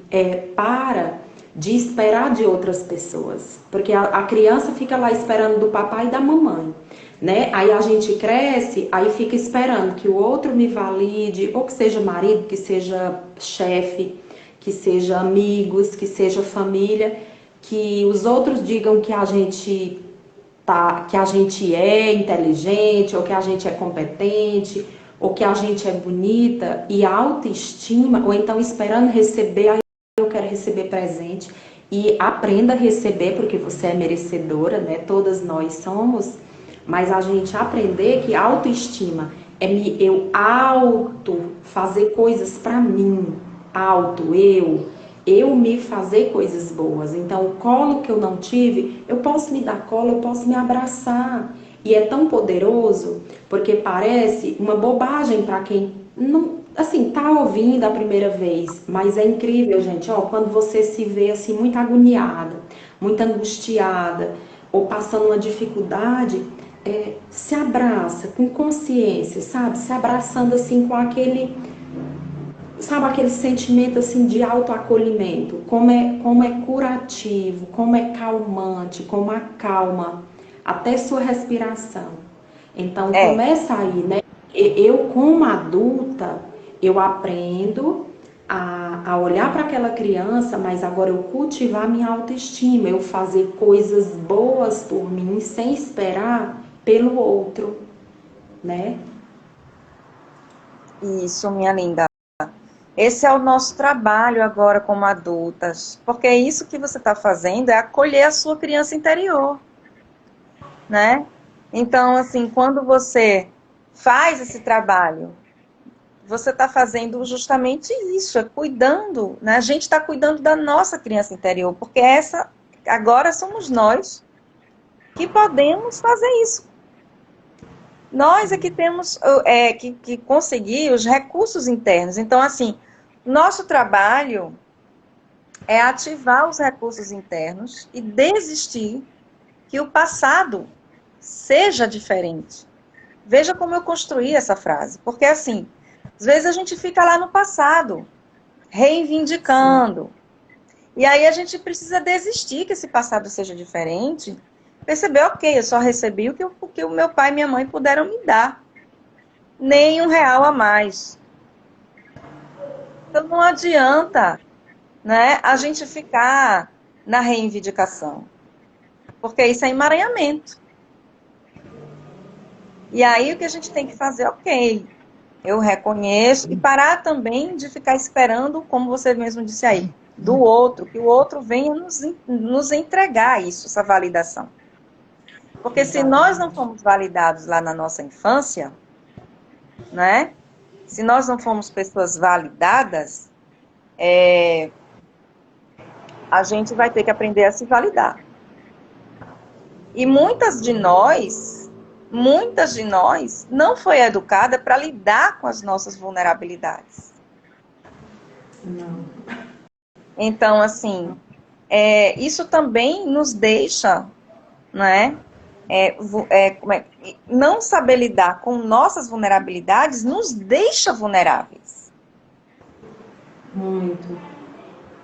para de esperar de outras pessoas, porque a criança fica lá esperando do papai e da mamãe. Né? Aí a gente cresce, aí fica esperando que o outro me valide, ou que seja marido, que seja chefe, que seja amigos, que seja família, que os outros digam que a gente que a gente é inteligente, ou que a gente é competente, ou que a gente é bonita, e a autoestima, ou então esperando receber, aí eu quero receber presente, e aprenda a receber, porque você é merecedora, né? Todas nós somos, mas a gente aprender que autoestima é eu fazer coisas para mim, eu me fazer coisas boas. Então, o colo que eu não tive, eu posso me dar colo, eu posso me abraçar. E é tão poderoso, porque parece uma bobagem para quem não, assim, tá ouvindo a primeira vez, mas é incrível, gente, ó, quando você se vê assim muito agoniada, muito angustiada, ou passando uma dificuldade, se abraça com consciência, sabe? Se abraçando assim com aquele, sabe, aquele sentimento assim de autoacolhimento, como é curativo, como é calmante, como acalma até sua respiração. Então É, começa aí, né? Eu como adulta, eu aprendo a olhar para aquela criança, mas agora eu cultivar minha autoestima, eu fazer coisas boas por mim sem esperar pelo outro, né? isso, minha linda. Esse é o nosso trabalho agora como adultas, porque é isso que você está fazendo, é acolher a sua criança interior, né? Então, assim, quando você faz esse trabalho, você está fazendo justamente isso, é cuidando, né? A gente está cuidando da nossa criança interior, porque essa agora somos nós que podemos fazer isso. Nós é que temos que conseguir os recursos internos. Então, assim, nosso trabalho é ativar os recursos internos e desistir que o passado seja diferente. Veja como eu construí essa frase. Porque, assim, às vezes a gente fica lá no passado, reivindicando. E aí a gente precisa desistir que esse passado seja diferente. Perceber, ok, eu só recebi o que o meu pai e minha mãe puderam me dar. Nem R$ 1 a mais. Então não adianta, né, a gente ficar na reivindicação. Porque isso é emaranhamento. E aí o que a gente tem que fazer, ok, eu reconheço, e parar também de ficar esperando, como você mesmo disse aí, do outro, que o outro venha nos entregar isso, essa validação. Porque se nós não fomos validados lá na nossa infância, né? Se nós não fomos pessoas validadas, a gente vai ter que aprender a se validar. E muitas de nós não foi educada para lidar com as nossas vulnerabilidades. Não. Então, assim, isso também nos deixa, né? Não saber lidar com nossas vulnerabilidades nos deixa vulneráveis. Muito.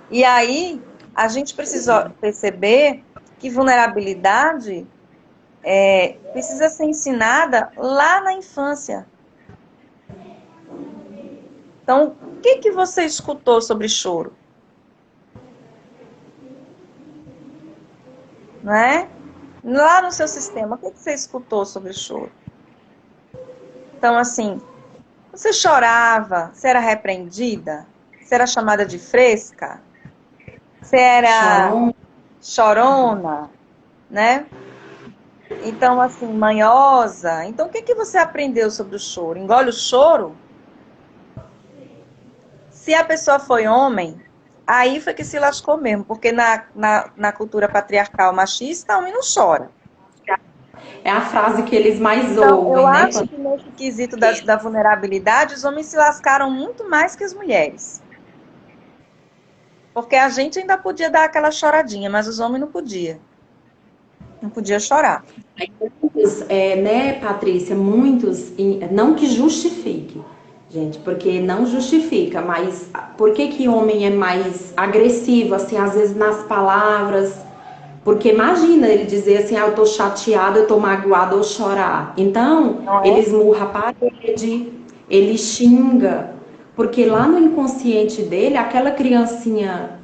E aí, a gente precisa perceber que vulnerabilidade precisa ser ensinada lá na infância. Então, o que você escutou sobre choro? Não é? Lá no seu sistema, o que você escutou sobre choro? Então, assim, você chorava, você era repreendida, você era chamada de fresca, você era chorona, né? Então, assim, manhosa. Então, o que você aprendeu sobre o choro? Engole o choro? Se a pessoa foi homem, aí foi que se lascou mesmo, porque na cultura patriarcal machista, homem não chora. É a frase que eles mais Então, eu ouvem, né? acho que nesse quesito da vulnerabilidade, os homens se lascaram muito mais que as mulheres. Porque a gente ainda podia dar aquela choradinha, mas os homens não podiam. Não podia chorar. Muitos, né, Patrícia, muitos, não que justifique, gente, porque não justifica, mas por que que homem é mais agressivo, assim, às vezes nas palavras? Porque imagina ele dizer assim, eu tô chateado, eu tô magoado ou chorar. Então, Não ele é? esmurra a parede, ele xinga, porque lá no inconsciente dele, aquela criancinha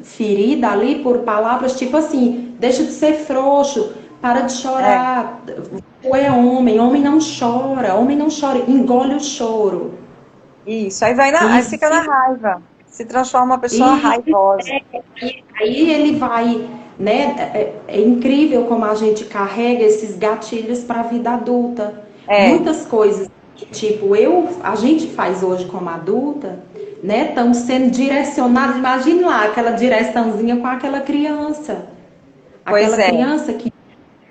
ferida ali por palavras tipo assim, deixa de ser frouxo, para de chorar, tu é homem, homem não chora, engole o choro. Isso. Aí aí Isso, fica na raiva. Se transforma uma pessoa e raivosa. aí ele vai, né? É incrível como a gente carrega esses gatilhos para a vida adulta. É, Muitas coisas que, tipo, a gente faz hoje como adulta, né? Estão sendo direcionadas. Imagine lá aquela direçãozinha com aquela criança. pois Aquela é. criança que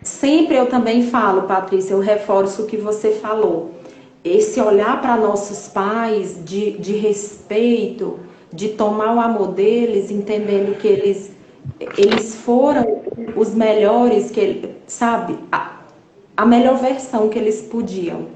sempre eu também falo, Patrícia, eu reforço o que você falou. Esse olhar para nossos pais de respeito, de tomar o amor deles, entendendo que eles foram os melhores, que sabe, a melhor versão que eles podiam,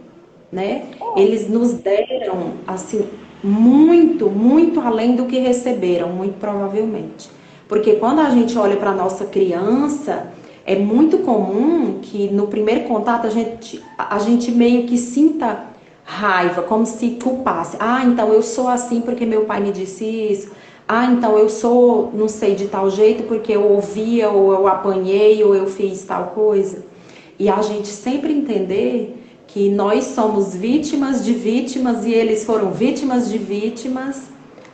né? Eles nos deram, assim, muito, muito além do que receberam, muito provavelmente. Porque quando a gente olha para nossa criança, é muito comum que no primeiro contato a gente meio que sinta raiva, como se culpasse. Ah, então eu sou assim porque meu pai me disse isso. Ah, então eu sou, não sei, de tal jeito porque eu ouvia, ou eu apanhei, ou eu fiz tal coisa. E a gente sempre entender que nós somos vítimas de vítimas e eles foram vítimas de vítimas,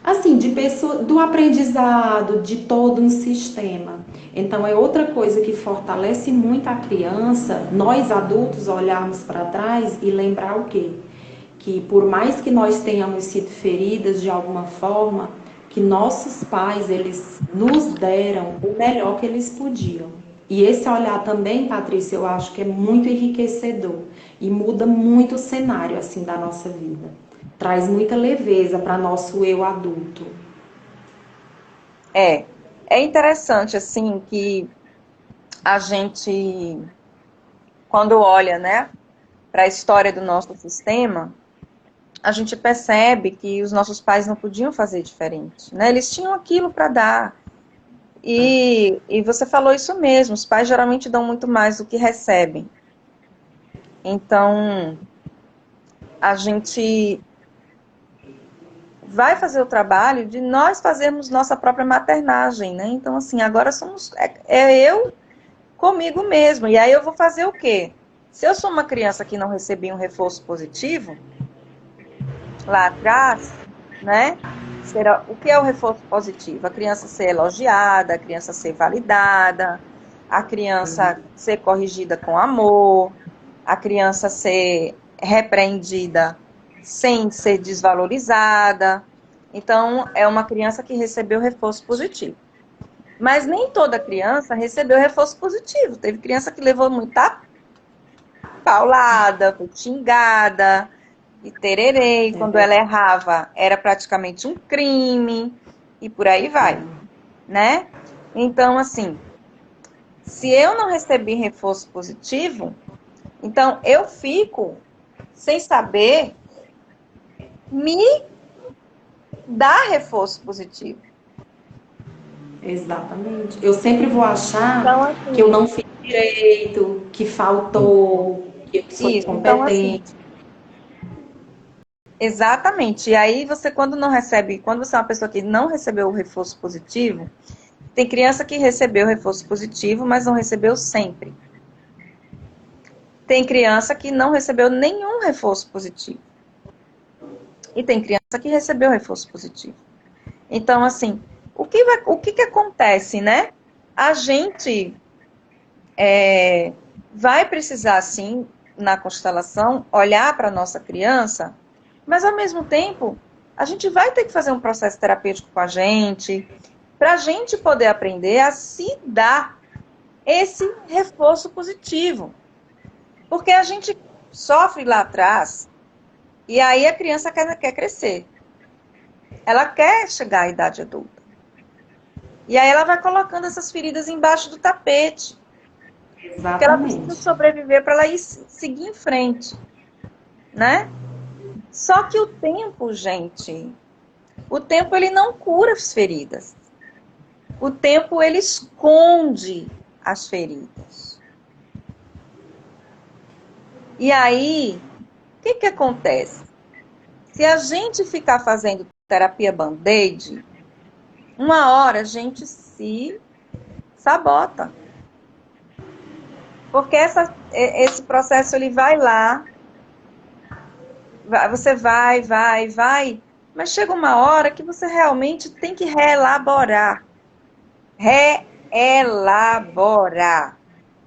assim, de pessoa, do aprendizado, de todo um sistema. Então é outra coisa que fortalece muito a criança, nós adultos olharmos para trás e lembrar o quê? Que por mais que nós tenhamos sido feridas de alguma forma, que nossos pais, eles nos deram o melhor que eles podiam. E esse olhar também, Patrícia, eu acho que é muito enriquecedor e muda muito o cenário assim da nossa vida. Traz muita leveza para nosso eu adulto. É interessante, assim, que a gente, quando olha, né, para a história do nosso sistema, a gente percebe que os nossos pais não podiam fazer diferente, né? Eles tinham aquilo para dar. E você falou isso mesmo, os pais geralmente dão muito mais do que recebem. Então, a gente vai fazer o trabalho de nós fazermos nossa própria maternagem, né? Então, assim, agora eu comigo mesmo. E aí eu vou fazer o quê? Se eu sou uma criança que não recebi um reforço positivo, lá atrás, né? O que é o reforço positivo? A criança ser elogiada, a criança ser validada, a criança ser corrigida com amor, a criança ser repreendida sem ser desvalorizada. Então, é uma criança que recebeu reforço positivo. Mas nem toda criança recebeu reforço positivo. Teve criança que levou muita paulada, foi xingada, e tererê, e quando ela errava, era praticamente um crime, e por aí vai, né? Então, assim, se eu não recebi reforço positivo, então eu fico sem saber me dar reforço positivo. Exatamente. Eu sempre vou achar Então, assim, que eu não fiz direito, que faltou, que eu sou isso, então, assim, incompetente. exatamente. E aí você, quando você é uma pessoa que não recebeu o reforço positivo, tem criança que recebeu reforço positivo, mas não recebeu sempre. Tem criança que não recebeu nenhum reforço positivo. E tem criança que recebeu reforço positivo. Então, assim, o que acontece, né? A gente vai precisar, sim, na constelação, olhar para a nossa criança, mas, ao mesmo tempo, a gente vai ter que fazer um processo terapêutico com a gente, para a gente poder aprender a se dar esse reforço positivo. Porque a gente sofre lá atrás, e aí a criança quer crescer. Ela quer chegar à idade adulta. E aí ela vai colocando essas feridas embaixo do tapete. Exatamente. Porque ela precisa sobreviver para ela ir seguir em frente. Né? Só que o tempo, gente, o tempo ele não cura as feridas. O tempo ele esconde as feridas. E aí, o que acontece? Se a gente ficar fazendo terapia band-aid, uma hora a gente se sabota. Porque esse processo ele vai lá, você vai, mas chega uma hora que você realmente tem que reelaborar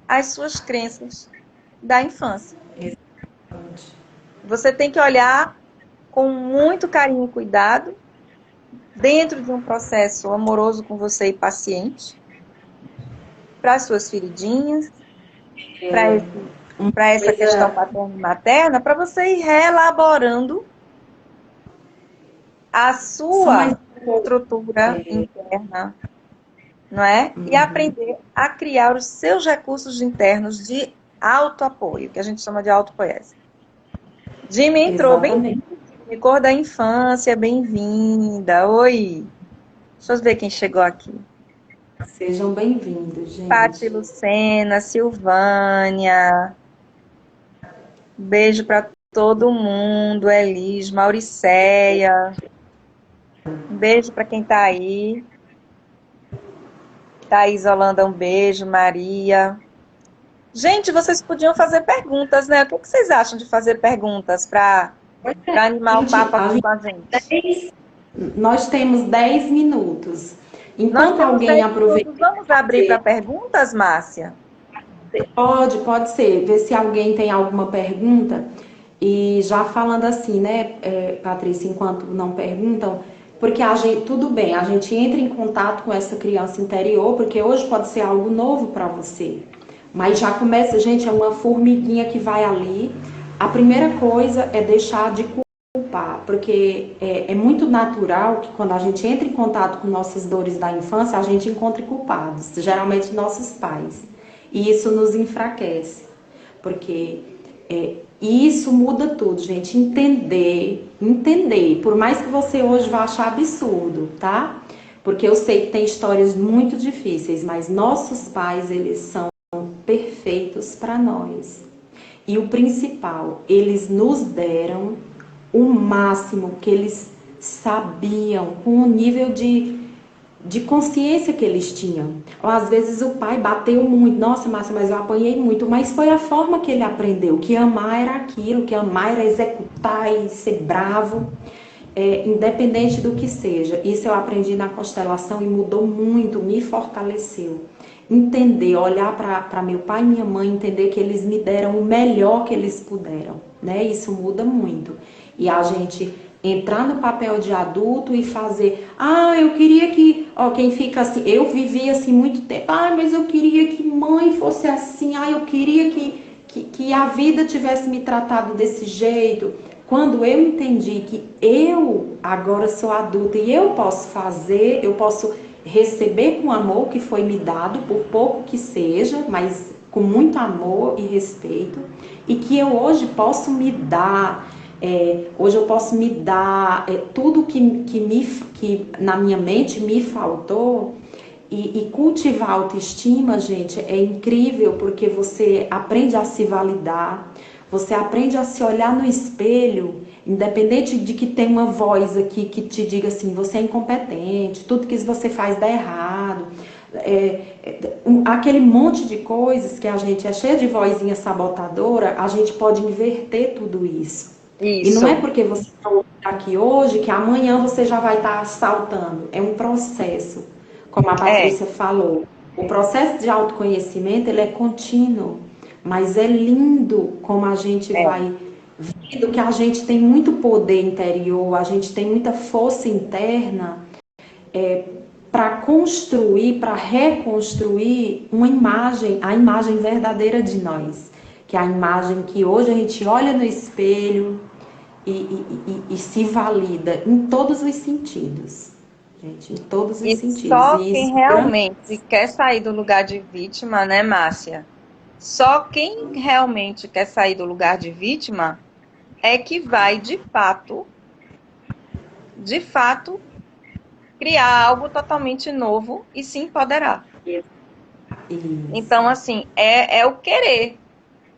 as suas crenças da infância. Exatamente. Você tem que olhar com muito carinho e cuidado, dentro de um processo amoroso com você e paciente, para as suas feridinhas, para essa questão paterna e materna, para você ir reelaborando a sua estrutura interna, não é? E aprender a criar os seus recursos internos de autoapoio, que a gente chama de autopoiese. Jimmy entrou, bem-vindo. Cor da infância, bem-vinda. Oi. Deixa eu ver quem chegou aqui. Sejam bem-vindos, gente. Pati Lucena, Silvânia. Beijo para todo mundo. Elis, Mauricéia. Um beijo para quem está aí. Thaís Holanda, um beijo. Maria. Gente, vocês podiam fazer perguntas, né? O que vocês acham de fazer perguntas para animar o papo aqui com a gente? Nós temos 10 minutos. Enquanto alguém aproveita... Vamos abrir para perguntas, Márcia? Pode ser. Ver se alguém tem alguma pergunta. E já falando assim, né, Patrícia, enquanto não perguntam, porque tudo bem, a gente entra em contato com essa criança interior, porque hoje pode ser algo novo para você. Mas já começa, gente, é uma formiguinha que vai ali. A primeira coisa é deixar de culpar, porque é muito natural que quando a gente entra em contato com nossas dores da infância, a gente encontre culpados, geralmente nossos pais. E isso nos enfraquece, porque E isso muda tudo, gente. Entender. Por mais que você hoje vá achar absurdo, tá? Porque eu sei que tem histórias muito difíceis, mas nossos pais, eles são perfeitos para nós. E o principal, eles nos deram o máximo que eles sabiam, com o nível de consciência que eles tinham. Ou às vezes o pai bateu muito, nossa, Márcia, mas eu apanhei muito, mas foi a forma que ele aprendeu, que amar era aquilo, que amar era executar e ser bravo, independente do que seja. Isso eu aprendi na constelação e mudou muito, me fortaleceu. Entender, olhar para meu pai e minha mãe, entender que eles me deram o melhor que eles puderam, né? Isso muda muito. E a gente entrar no papel de adulto e fazer, eu queria que, quem fica assim, eu vivi assim muito tempo, mas eu queria que mãe fosse assim, eu queria que a vida tivesse me tratado desse jeito. Quando eu entendi que eu agora sou adulta e eu posso fazer, eu posso receber com amor que foi me dado, por pouco que seja, mas com muito amor e respeito, e que eu hoje posso me dar, hoje eu posso me dar tudo que na minha mente me faltou, e cultivar a autoestima, gente, é incrível, porque você aprende a se validar, você aprende a se olhar no espelho, independente de que tem uma voz aqui que te diga assim, você é incompetente, tudo que você faz dá errado. Aquele monte de coisas que a gente é cheio de vozinha sabotadora, a gente pode inverter tudo isso. E não é porque você está aqui hoje que amanhã você já vai estar saltando. É um processo, como a Patrícia falou. O processo de autoconhecimento, ele é contínuo, mas é lindo como a gente vai vendo que a gente tem muito poder interior, a gente tem muita força interna para construir, para reconstruir uma imagem, a imagem verdadeira de nós, que é a imagem que hoje a gente olha no espelho e se valida em todos os sentidos. Gente, em todos os sentidos. Só quem realmente quer sair do lugar de vítima, né, Márcia? Só quem realmente quer sair do lugar de vítima é que vai, de fato, criar algo totalmente novo e se empoderar. Isso. Então, assim, é o querer.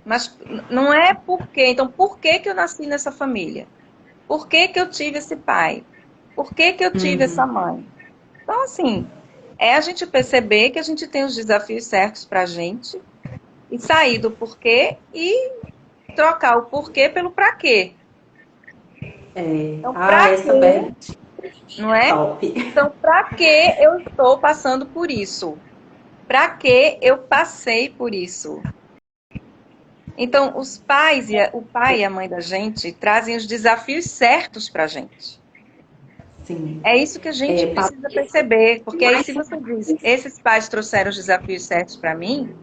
Mas não é por quê. Então, por que eu nasci nessa família? Por que eu tive esse pai? Por que eu tive essa mãe? Então, assim, é a gente perceber que a gente tem os desafios certos pra gente e sair do porquê e trocar o porquê pelo pra quê. Então, pra quê? Não é? Top. Então, pra que eu estou passando por isso? Pra que eu passei por isso? Então, o pai e a mãe da gente trazem os desafios certos pra gente. Sim. É isso que a gente precisa perceber, porque aí se você diz, esses pais trouxeram os desafios certos para mim,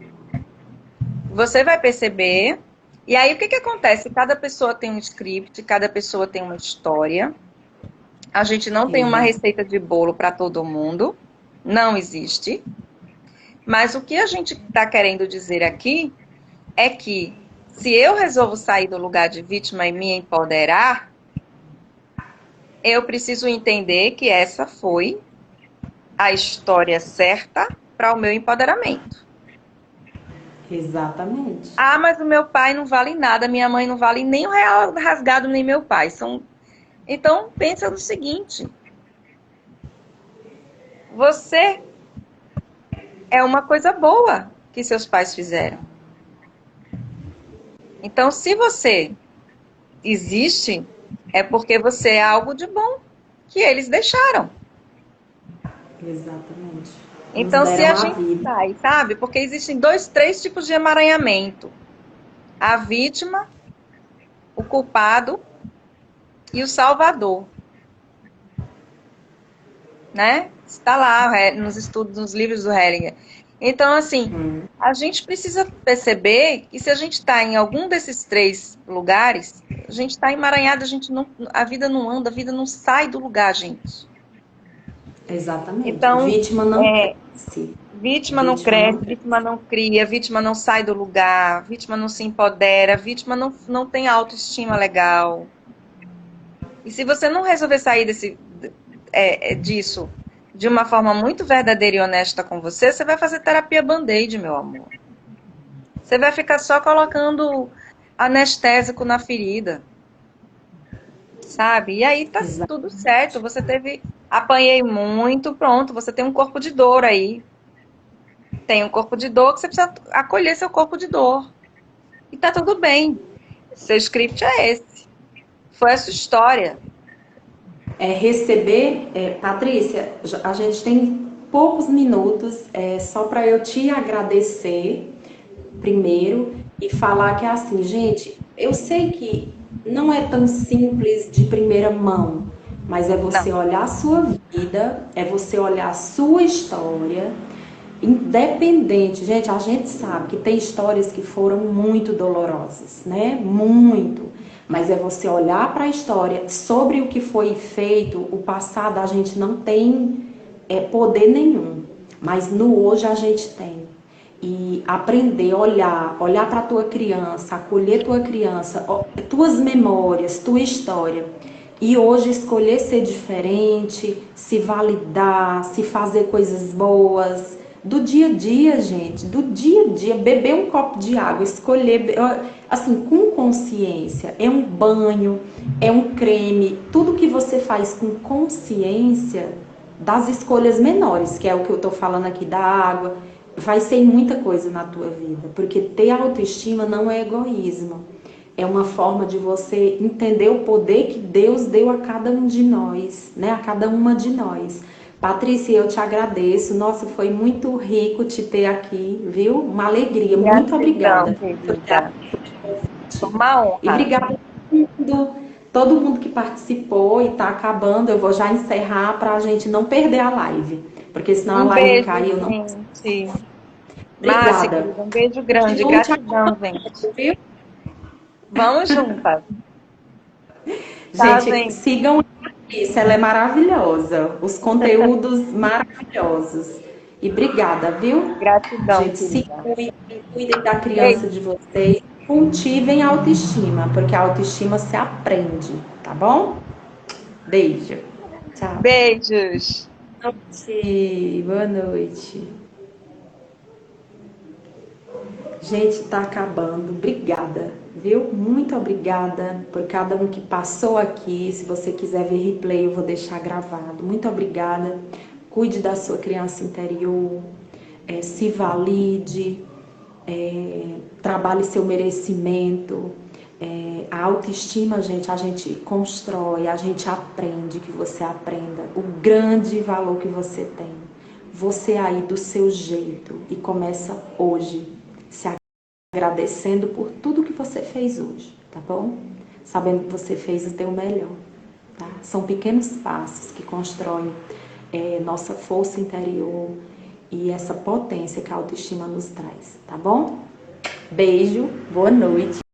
você vai perceber, e aí o que acontece? Cada pessoa tem um script, cada pessoa tem uma história, a gente não tem uma receita de bolo para todo mundo, não existe, mas o que a gente está querendo dizer aqui é que se eu resolvo sair do lugar de vítima e me empoderar, eu preciso entender que essa foi a história certa para o meu empoderamento. Exatamente. Mas o meu pai não vale nada, minha mãe não vale nem um real rasgado, nem meu pai. Então, pensa no seguinte. Você é uma coisa boa que seus pais fizeram. Então, se você existe, é porque você é algo de bom que eles deixaram. Exatamente. Então, se a gente sai, sabe? Porque existem 3 tipos de emaranhamento. A vítima, o culpado e o salvador. Né? Está lá nos estudos, nos livros do Hellinger. Então, assim, a gente precisa perceber que se a gente está em algum desses 3 lugares, a gente está emaranhado, a vida não anda, a vida não sai do lugar, gente. Exatamente. Então, Vítima não é, cresce. vítima não Vítima não cresce, cresce. vítima não cria, vítima não sai do lugar, vítima não se empodera, vítima não tem autoestima legal. E se você não resolver sair disso de uma forma muito verdadeira e honesta com você, você vai fazer terapia band-aid, meu amor. Você vai ficar só colocando anestésico na ferida, sabe? E aí tá Exato. tudo certo. Você apanhei muito, pronto, você tem um corpo de dor aí. Tem um corpo de dor que você precisa acolher seu corpo de dor. E tá tudo bem. Seu script é esse. Foi essa história. Patrícia, a gente tem poucos minutos, só para eu te agradecer primeiro e falar que é assim, gente, eu sei que não é tão simples de primeira mão, mas é Não. você olhar a sua vida, é você olhar a sua história, independente, gente, a gente sabe que tem histórias que foram muito dolorosas, né? Muito. Mas é você olhar para a história sobre o que foi feito, o passado a gente não tem poder nenhum, mas no hoje a gente tem. E aprender, olhar para tua criança, acolher tua criança, tuas memórias, tua história. E hoje escolher ser diferente, se validar, se fazer coisas boas, do dia a dia, gente, do dia a dia, beber um copo de água, escolher, assim, com consciência, é um banho, é um creme, tudo que você faz com consciência das escolhas menores, que é o que eu tô falando aqui da água, vai ser muita coisa na tua vida, porque ter autoestima não é egoísmo, é uma forma de você entender o poder que Deus deu a cada um de nós, né? A cada uma de nós. Patrícia, eu te agradeço. Nossa, foi muito rico te ter aqui, viu? Uma alegria. Muito Gratidão, obrigada. querida. Foi uma E honra. obrigada a todo mundo que participou e tá acabando. Eu vou já encerrar para a gente não perder a live, porque senão a Um live beijo, cai e eu não. gente. Márcia, Obrigada. querida, um beijo grande. Continue te Gratidão, acompanhando, gente. viu? Vamos juntas. Tá, Gente, gente? sigam isso, ela é maravilhosa. Os conteúdos maravilhosos. E obrigada, viu? Gratidão, Gente, se querida. cuidem da criança Beijo. de vocês. Cultivem a autoestima, porque a autoestima se aprende, tá bom? Beijo. Tchau. Beijos. Boa noite. Gente, tá acabando. Obrigada, viu? Muito obrigada por cada um que passou aqui. Se você quiser ver replay, eu vou deixar gravado. Muito obrigada. Cuide da sua criança interior, se valide, trabalhe seu merecimento. A autoestima, gente, a gente constrói, a gente aprende, que você aprenda o grande valor que você tem. Você aí do seu jeito e começa hoje, se agradecendo por tudo que você fez hoje, tá bom? Sabendo que você fez o teu melhor, tá? São pequenos passos que constroem nossa força interior e essa potência que a autoestima nos traz, tá bom? Beijo, boa noite.